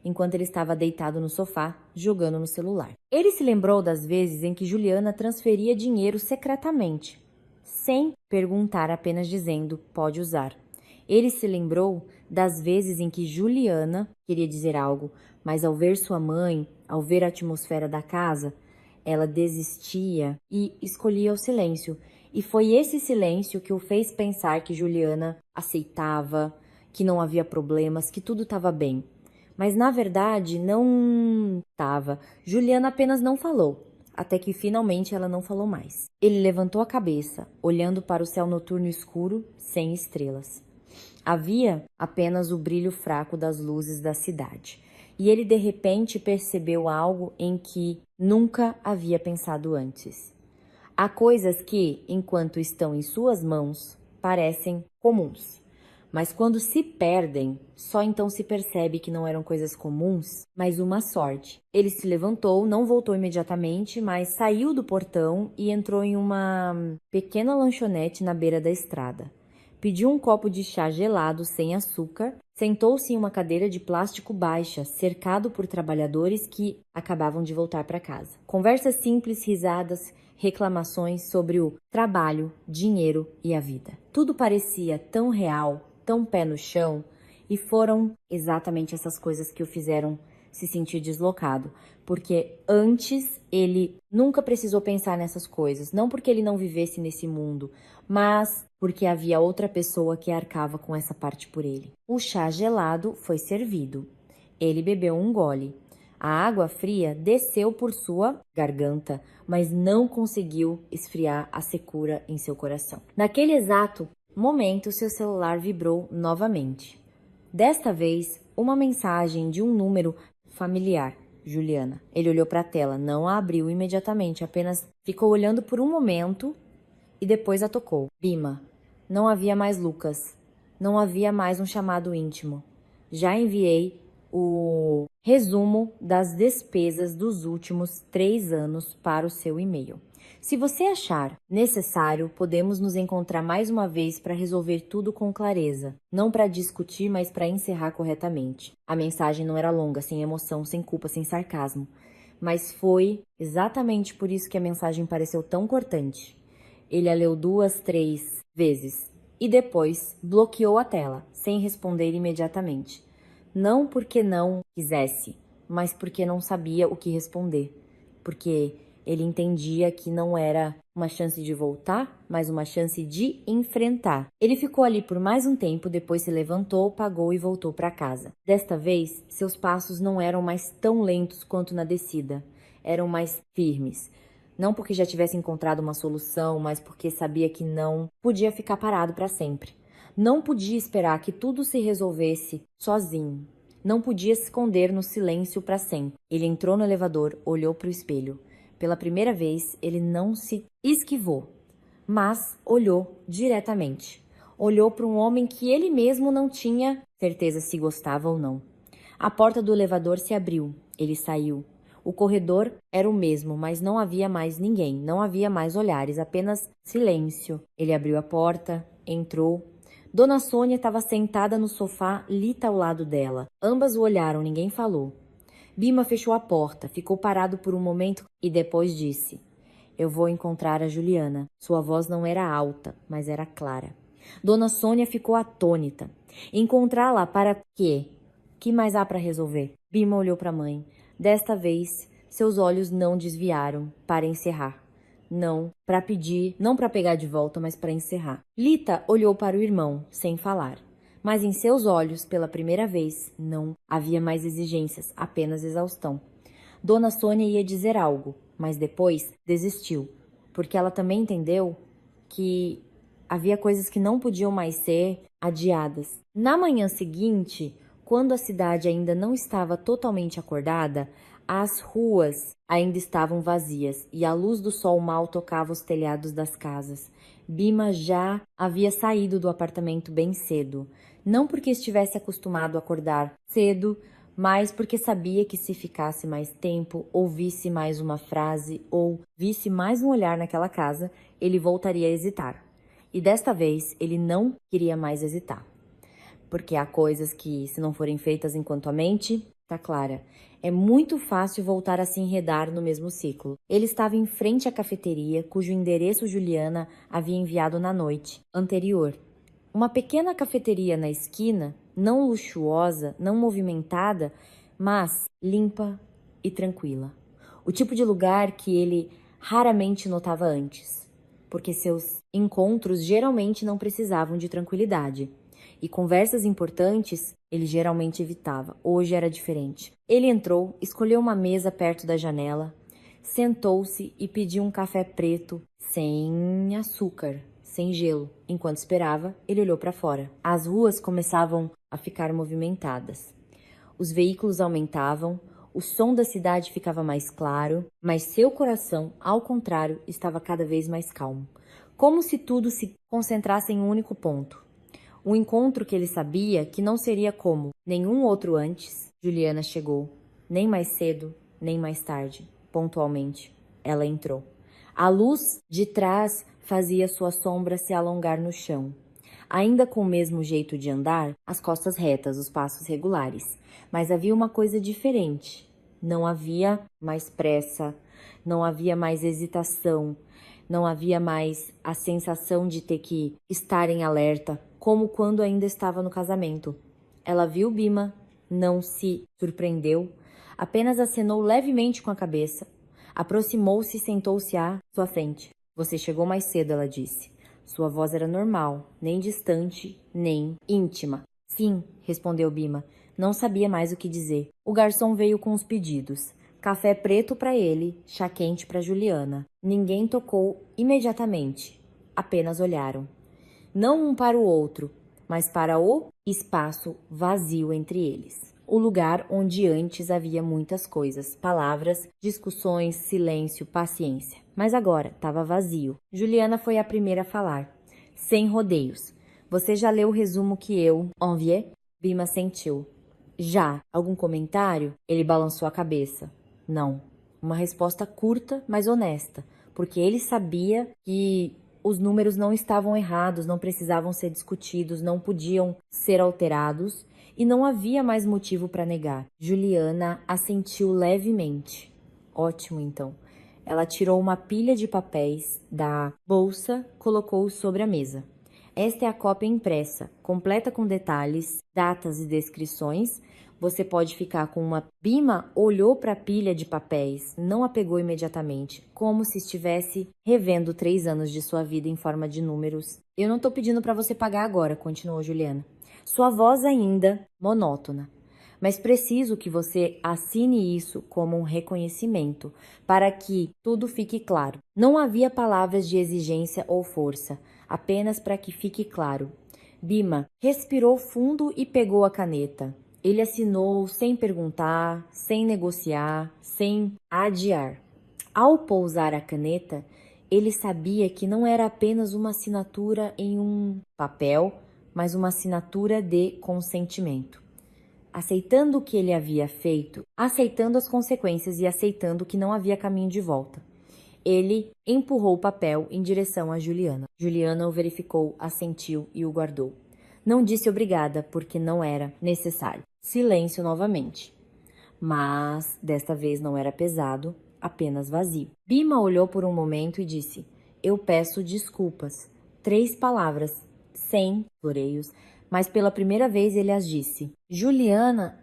enquanto ele estava deitado no sofá, jogando no celular. Ele se lembrou das vezes em que Juliana transferia dinheiro secretamente, sem perguntar, apenas dizendo, pode usar. Ele se lembrou das vezes em que Juliana queria dizer algo, mas ao ver sua mãe, ao ver a atmosfera da casa, ela desistia e escolhia o silêncio. E foi esse silêncio que o fez pensar que Juliana aceitava, que não havia problemas, que tudo estava bem. Mas na verdade não estava. Juliana apenas não falou. até que finalmente ela não falou mais. Ele levantou a cabeça, olhando para o céu noturno escuro, sem estrelas. Havia apenas o brilho fraco das luzes da cidade. E ele de repente percebeu algo em que nunca havia pensado antes. Há coisas que, enquanto estão em suas mãos, parecem comuns. Mas quando se perdem, só então se percebe que não eram coisas comuns, mas uma sorte. Ele se levantou, não voltou imediatamente, mas saiu do portão e entrou em uma pequena lanchonete na beira da estrada. Pediu um copo de chá gelado sem açúcar, sentou-se em uma cadeira de plástico baixa, cercado por trabalhadores que acabavam de voltar para casa. Conversas simples, risadas, reclamações sobre o trabalho, dinheiro e a vida. Tudo parecia tão real, tão pé no chão, e foram exatamente essas coisas que o fizeram se sentir deslocado, porque antes ele nunca precisou pensar nessas coisas, não porque ele não vivesse nesse mundo, mas porque havia outra pessoa que arcava com essa parte por ele. O chá gelado foi servido. Ele bebeu um gole. A água fria desceu por sua garganta, mas não conseguiu esfriar a secura em seu coração. Naquele exato momento, seu celular vibrou novamente. Desta vez, uma mensagem de um número familiar. Juliana. Ele olhou para a tela, não a abriu imediatamente, apenas ficou olhando por um momento e depois a tocou. Bima. Não havia mais Lucas. Não havia mais um chamado íntimo. Já enviei o resumo das despesas dos últimos 3 anos para o seu e-mail. Se você achar necessário, podemos nos encontrar mais uma vez para resolver tudo com clareza. Não para discutir, mas para encerrar corretamente. A mensagem não era longa, sem emoção, sem culpa, sem sarcasmo. Mas foi exatamente por isso que a mensagem pareceu tão cortante. Ele a leu 2, 3 vezes e depois bloqueou a tela, sem responder imediatamente. Não porque não quisesse, mas porque não sabia o que responder. Porque ele entendia que não era uma chance de voltar, mas uma chance de enfrentar. Ele ficou ali por mais um tempo, depois se levantou, pagou e voltou para casa. Desta vez, seus passos não eram mais tão lentos quanto na descida. Eram mais firmes. Não porque já tivesse encontrado uma solução, mas porque sabia que não podia ficar parado para sempre. Não podia esperar que tudo se resolvesse sozinho. Não podia se esconder no silêncio para sempre. Ele entrou no elevador, olhou para o espelho. Pela primeira vez, ele não se esquivou, mas olhou diretamente. Olhou para um homem que ele mesmo não tinha certeza se gostava ou não. A porta do elevador se abriu. Ele saiu. O corredor era o mesmo, mas não havia mais ninguém. Não havia mais olhares, apenas silêncio. Ele abriu a porta, entrou. Dona Sônia estava sentada no sofá, Lita ao lado dela. Ambas o olharam, ninguém falou. Bima fechou a porta, ficou parado por um momento e depois disse: Eu vou encontrar a Juliana. Sua voz não era alta, mas era clara. Dona Sônia ficou atônita. Encontrá-la para quê? Que mais há para resolver? Bima olhou para a mãe. Desta vez, seus olhos não desviaram para encerrar. Não para pedir, não para pegar de volta, mas para encerrar. Lita olhou para o irmão, sem falar. Mas em seus olhos, pela primeira vez, não havia mais exigências, apenas exaustão. Dona Sônia ia dizer algo, mas depois desistiu, porque ela também entendeu que havia coisas que não podiam mais ser adiadas. Na manhã seguinte, quando a cidade ainda não estava totalmente acordada, as ruas ainda estavam vazias e a luz do sol mal tocava os telhados das casas. Bima já havia saído do apartamento bem cedo. Não porque estivesse acostumado a acordar cedo, mas porque sabia que se ficasse mais tempo, ouvisse mais uma frase ou visse mais um olhar naquela casa, ele voltaria a hesitar. E desta vez ele não queria mais hesitar. Porque há coisas que, se não forem feitas enquanto a mente está clara, é muito fácil voltar a se enredar no mesmo ciclo. Ele estava em frente à cafeteria, cujo endereço Juliana havia enviado na noite anterior. Uma pequena cafeteria na esquina, não luxuosa, não movimentada, mas limpa e tranquila. O tipo de lugar que ele raramente notava antes, porque seus encontros geralmente não precisavam de tranquilidade. E conversas importantes ele geralmente evitava. Hoje era diferente. Ele entrou, escolheu uma mesa perto da janela, sentou-se e pediu um café preto sem açúcar, sem gelo. Enquanto esperava, ele olhou para fora. As ruas começavam a ficar movimentadas. Os veículos aumentavam, o som da cidade ficava mais claro, mas seu coração, ao contrário, estava cada vez mais calmo. Como se tudo se concentrasse em um único ponto. Um encontro que ele sabia que não seria como nenhum outro antes. Juliana chegou, nem mais cedo, nem mais tarde. Pontualmente, ela entrou. A luz de trás fazia sua sombra se alongar no chão. Ainda com o mesmo jeito de andar, as costas retas, os passos regulares. Mas havia uma coisa diferente. Não havia mais pressa, não havia mais hesitação, não havia mais a sensação de ter que estar em alerta, como quando ainda estava no casamento. Ela viu Bhima, não se surpreendeu, apenas acenou levemente com a cabeça. Aproximou-se e sentou-se à sua frente. Você chegou mais cedo, ela disse. Sua voz era normal, nem distante, nem íntima. Sim, respondeu Bhima. Não sabia mais o que dizer. O garçom veio com os pedidos. Café preto para ele, chá quente para Juliana. Ninguém tocou imediatamente. Apenas olharam. Não um para o outro, mas para o espaço vazio entre eles. O lugar onde antes havia muitas coisas, palavras, discussões, silêncio, paciência. Mas agora estava vazio. Juliana foi a primeira a falar. Sem rodeios. Você já leu o resumo que eu enviei? Bhima sentiu. Já. Algum comentário? Ele balançou a cabeça. Não. Uma resposta curta, mas honesta, porque ele sabia que os números não estavam errados, não precisavam ser discutidos, não podiam ser alterados e não havia mais motivo para negar. Juliana assentiu levemente. Ótimo, então. Ela tirou uma pilha de papéis da bolsa, colocou-os sobre a mesa. Esta é a cópia impressa, completa com detalhes, datas e descrições. Você pode ficar com uma... Bhima olhou para a pilha de papéis, não a pegou imediatamente, como se estivesse revendo 3 anos de sua vida em forma de números. Eu não estou pedindo para você pagar agora, continuou Juliana. Sua voz ainda monótona. Mas preciso que você assine isso como um reconhecimento, para que tudo fique claro. Não havia palavras de exigência ou força, apenas para que fique claro. Bhima respirou fundo e pegou a caneta. Ele assinou sem perguntar, sem negociar, sem adiar. Ao pousar a caneta, ele sabia que não era apenas uma assinatura em um papel, mas uma assinatura de consentimento. Aceitando o que ele havia feito, aceitando as consequências e aceitando que não havia caminho de volta. Ele empurrou o papel em direção a Juliana. Juliana o verificou, assentiu e o guardou. Não disse obrigada, porque não era necessário. Silêncio novamente. Mas, desta vez não era pesado, apenas vazio. Bhima olhou por um momento e disse, eu peço desculpas. 3 palavras, sem floreios, mas pela primeira vez ele as disse. Juliana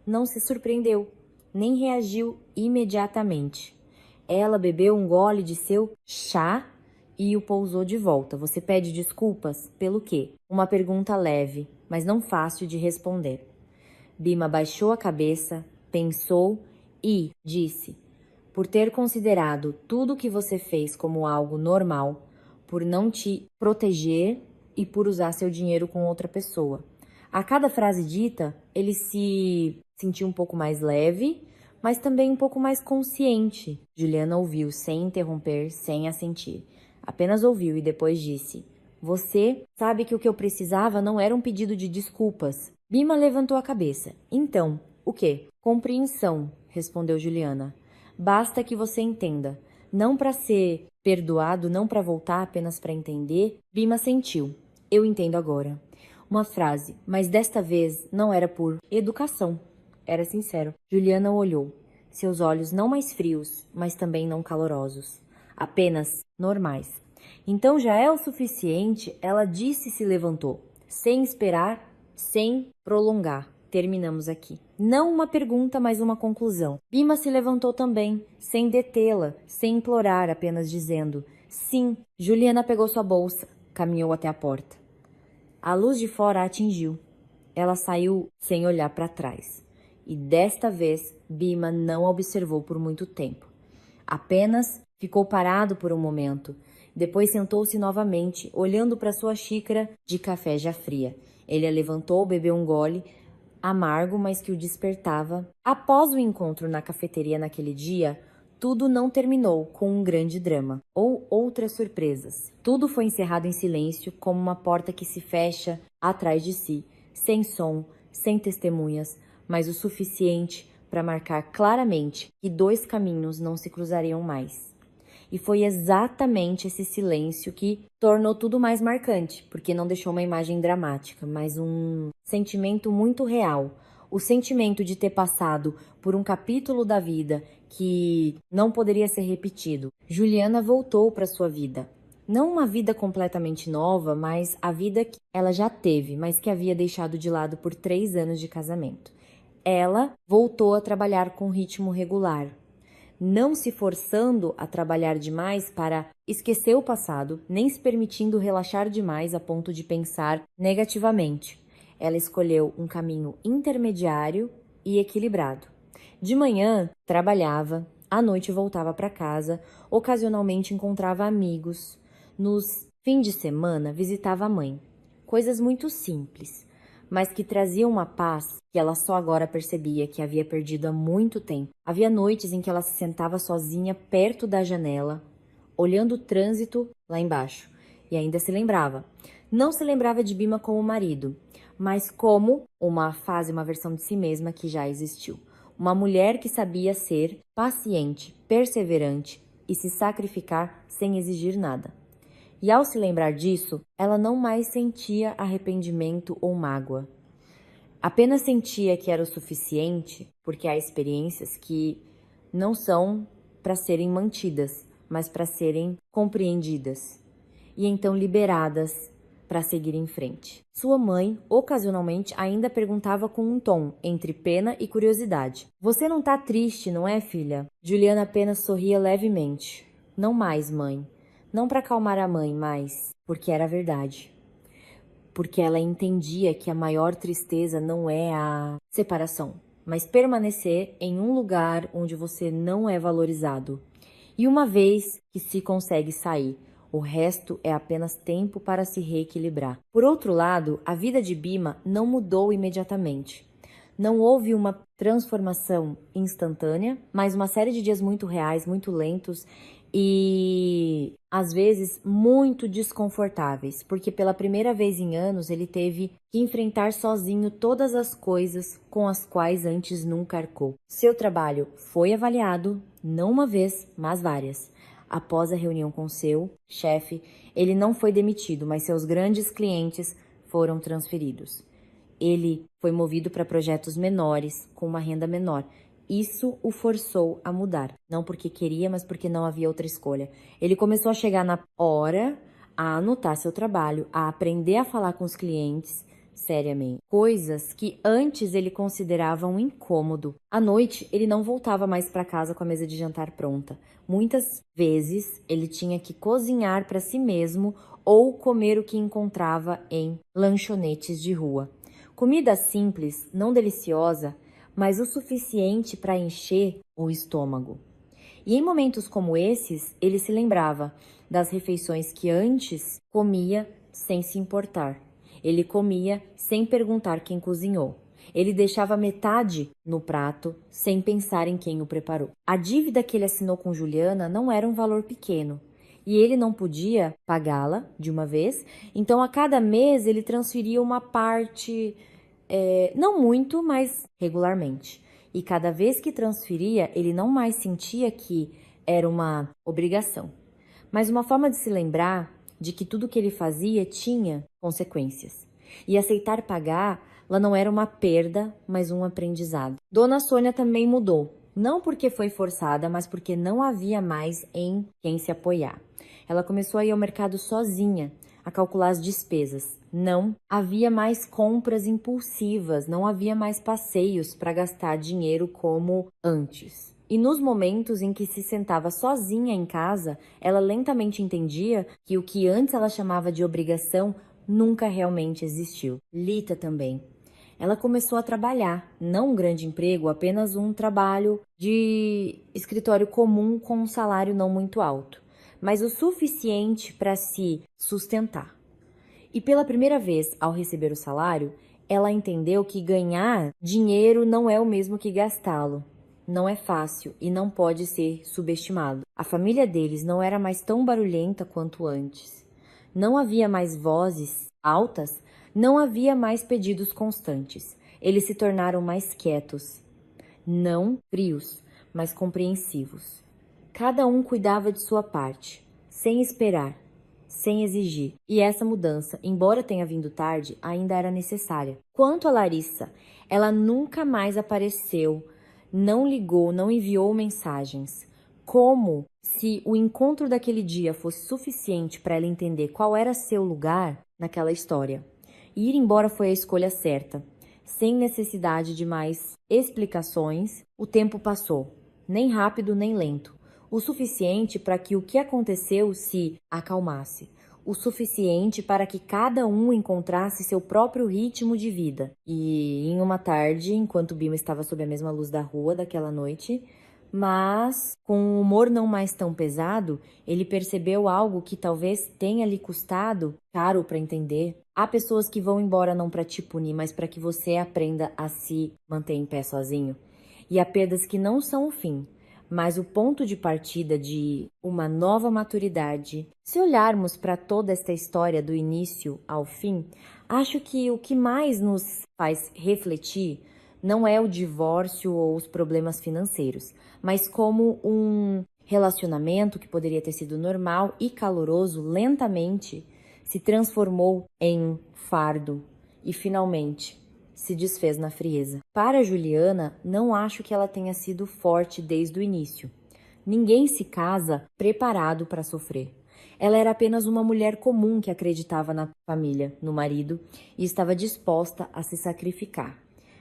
não se surpreendeu, nem reagiu imediatamente. Ela bebeu um gole de seu chá e o pousou de volta. Você pede desculpas? Pelo quê? Uma pergunta leve, mas não fácil de responder. Bhima baixou a cabeça, pensou e disse, por ter considerado tudo o que você fez como algo normal, por não te proteger e por usar seu dinheiro com outra pessoa. A cada frase dita, ele se sentiu um pouco mais leve, mas também um pouco mais consciente. Juliana ouviu sem interromper, sem assentir. Apenas ouviu e depois disse, você sabe que o que eu precisava não era um pedido de desculpas. Bhima levantou a cabeça. Então, o quê? Compreensão, respondeu Juliana. Basta que você entenda. Não para ser perdoado, não para voltar, apenas para entender. Bhima sentiu. Eu entendo agora. Uma frase, mas desta vez não era por educação. Era sincero. Juliana o olhou. Seus olhos não mais frios, mas também não calorosos. Apenas normais. Então já é o suficiente, ela disse e se levantou. Sem esperar, sem prolongar. Terminamos aqui. Não uma pergunta, mas uma conclusão. Bhima se levantou também, sem detê-la, sem implorar, apenas dizendo sim. Juliana pegou sua bolsa, caminhou até a porta. A luz de fora a atingiu. Ela saiu sem olhar para trás. E desta vez, Bhima não a observou por muito tempo. Apenas ficou parado por um momento. Depois sentou-se novamente, olhando para sua xícara de café já fria. Ele a levantou, bebeu um gole, amargo, mas que o despertava. Após o encontro na cafeteria naquele dia, tudo não terminou com um grande drama ou outras surpresas. Tudo foi encerrado em silêncio, como uma porta que se fecha atrás de si, sem som, sem testemunhas, mas o suficiente para marcar claramente que dois caminhos não se cruzariam mais. E foi exatamente esse silêncio que tornou tudo mais marcante, porque não deixou uma imagem dramática, mas um sentimento muito real. O sentimento de ter passado por um capítulo da vida que não poderia ser repetido. Juliana voltou para sua vida. Não uma vida completamente nova, mas a vida que ela já teve, mas que havia deixado de lado por 3 anos de casamento. Ela voltou a trabalhar com ritmo regular, não se forçando a trabalhar demais para esquecer o passado, nem se permitindo relaxar demais a ponto de pensar negativamente. Ela escolheu um caminho intermediário e equilibrado. De manhã, trabalhava, à noite voltava para casa, ocasionalmente encontrava amigos. Nos fins de semana, visitava a mãe. Coisas muito simples, mas que traziam uma paz que ela só agora percebia que havia perdido há muito tempo. Havia noites em que ela se sentava sozinha perto da janela, olhando o trânsito lá embaixo, e ainda se lembrava. Não se lembrava de Bima como marido, mas como uma fase, uma versão de si mesma que já existiu. Uma mulher que sabia ser paciente, perseverante e se sacrificar sem exigir nada. E ao se lembrar disso, ela não mais sentia arrependimento ou mágoa. Apenas sentia que era o suficiente, porque há experiências que não são para serem mantidas, mas para serem compreendidas e então liberadas para seguir em frente. Sua mãe, ocasionalmente, ainda perguntava com um tom entre pena e curiosidade: "Você não tá triste, não é, filha?" Juliana apenas sorria levemente. "Não mais, mãe. Não para acalmar a mãe, mas porque era verdade." Porque ela entendia que a maior tristeza não é a separação, mas permanecer em um lugar onde você não é valorizado. E uma vez que se consegue sair, o resto é apenas tempo para se reequilibrar. Por outro lado, a vida de Bima não mudou imediatamente. Não houve uma transformação instantânea, mas uma série de dias muito reais, muito lentos e às vezes muito desconfortáveis, porque pela primeira vez em anos ele teve que enfrentar sozinho todas as coisas com as quais antes nunca arcou. Seu trabalho foi avaliado, não uma vez, mas várias. Após a reunião com seu chefe, ele não foi demitido, mas seus grandes clientes foram transferidos. Ele foi movido para projetos menores, com uma renda menor. Isso o forçou a mudar. Não porque queria, mas porque não havia outra escolha. Ele começou a chegar na hora, a anotar seu trabalho, a aprender a falar com os clientes seriamente. Coisas que antes ele considerava um incômodo. À noite, ele não voltava mais para casa com a mesa de jantar pronta. Muitas vezes, ele tinha que cozinhar para si mesmo ou comer o que encontrava em lanchonetes de rua. Comida simples, não deliciosa, mas o suficiente para encher o estômago. E em momentos como esses, ele se lembrava das refeições que antes comia sem se importar. Ele comia sem perguntar quem cozinhou. Ele deixava metade no prato sem pensar em quem o preparou. A dívida que ele assinou com Juliana não era um valor pequeno. E ele não podia pagá-la de uma vez, então a cada mês ele transferia uma parte, não muito, mas regularmente. E cada vez que transferia, ele não mais sentia que era uma obrigação, mas uma forma de se lembrar de que tudo que ele fazia tinha consequências. E aceitar pagar, ela não era uma perda, mas um aprendizado. Dona Sônia também mudou, não porque foi forçada, mas porque não havia mais em quem se apoiar. Ela começou a ir ao mercado sozinha, a calcular as despesas. Não havia mais compras impulsivas, não havia mais passeios para gastar dinheiro como antes. E nos momentos em que se sentava sozinha em casa, ela lentamente entendia que o que antes ela chamava de obrigação nunca realmente existiu. Lita também. Ela começou a trabalhar, não um grande emprego, apenas um trabalho de escritório comum com um salário não muito alto, mas o suficiente para se sustentar. E pela primeira vez, ao receber o salário, ela entendeu que ganhar dinheiro não é o mesmo que gastá-lo. Não é fácil e não pode ser subestimado. A família deles não era mais tão barulhenta quanto antes. Não havia mais vozes altas, não havia mais pedidos constantes. Eles se tornaram mais quietos, não frios, mas compreensivos. Cada um cuidava de sua parte, sem esperar, sem exigir. E essa mudança, embora tenha vindo tarde, ainda era necessária. Quanto a Larissa, ela nunca mais apareceu, não ligou, não enviou mensagens. Como se o encontro daquele dia fosse suficiente para ela entender qual era seu lugar naquela história. E ir embora foi a escolha certa. Sem necessidade de mais explicações, o tempo passou, nem rápido nem lento, o suficiente para que o que aconteceu se acalmasse, o suficiente para que cada um encontrasse seu próprio ritmo de vida. E em uma tarde, enquanto Bima estava sob a mesma luz da rua daquela noite, mas com um humor não mais tão pesado, ele percebeu algo que talvez tenha lhe custado caro para entender. Há pessoas que vão embora não para te punir, mas para que você aprenda a se manter em pé sozinho. E há perdas que não são o fim, mas o ponto de partida de uma nova maturidade. Se olharmos para toda esta história do início ao fim, acho que o que mais nos faz refletir não é o divórcio ou os problemas financeiros, mas como um relacionamento que poderia ter sido normal e caloroso, lentamente se transformou em fardo e finalmente se desfez na frieza. Para Juliana, não acho que ela tenha sido forte desde o início. Ninguém se casa preparado para sofrer. Ela era apenas uma mulher comum que acreditava na família, no marido e estava disposta a se sacrificar.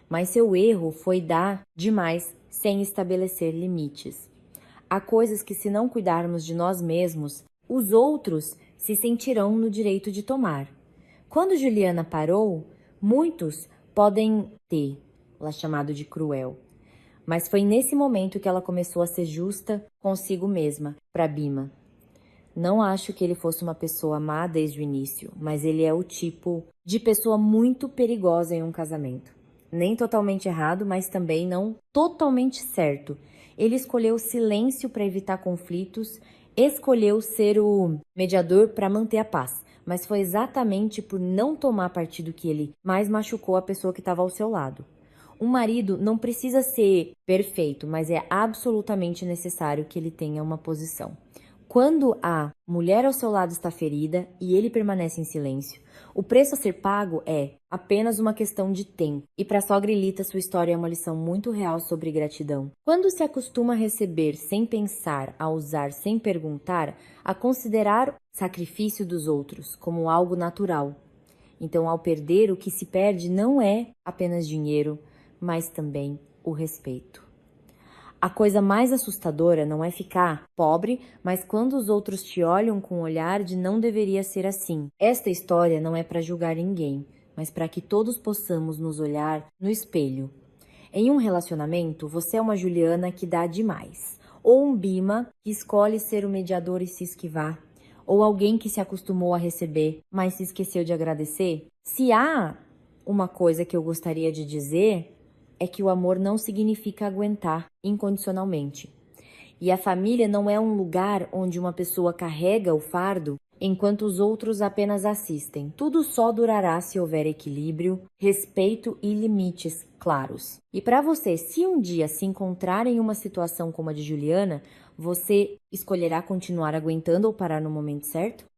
Mas seu erro foi dar demais sem estabelecer limites. Há coisas que, se não cuidarmos de nós mesmos, os outros se sentirão no direito de tomar. Quando Juliana parou, muitos podem tê-la chamado de cruel. Mas foi nesse momento que ela começou a ser justa consigo mesma, para Bima. Não acho que ele fosse uma pessoa má desde o início, mas ele é o tipo de pessoa muito perigosa em um casamento. Nem totalmente errado, mas também não totalmente certo. Ele escolheu o silêncio para evitar conflitos, escolheu ser o mediador para manter a paz. Mas foi exatamente por não tomar partido que ele mais machucou a pessoa que estava ao seu lado. Um marido não precisa ser perfeito, mas é absolutamente necessário que ele tenha uma posição. Quando a mulher ao seu lado está ferida e ele permanece em silêncio, o preço a ser pago é apenas uma questão de tempo. E para a sogra Elita, sua história é uma lição muito real sobre gratidão. Quando se acostuma a receber sem pensar, a usar sem perguntar, a considerar o sacrifício dos outros como algo natural. Então, ao perder, o que se perde não é apenas dinheiro, mas também o respeito. A coisa mais assustadora não é ficar pobre, mas quando os outros te olham com o olhar de não deveria ser assim. Esta história não é para julgar ninguém, mas para que todos possamos nos olhar no espelho. Em um relacionamento, você é uma Juliana que dá demais, ou um Bima que escolhe ser o mediador e se esquivar, ou alguém que se acostumou a receber, mas se esqueceu de agradecer. Se há uma coisa que eu gostaria de dizer, é que o amor não significa aguentar incondicionalmente. E a família não é um lugar onde uma pessoa carrega o fardo enquanto os outros apenas assistem. Tudo só durará se houver equilíbrio, respeito e limites claros. E para você, se um dia se encontrar em uma situação como a de Juliana, você escolherá continuar aguentando ou parar no momento certo?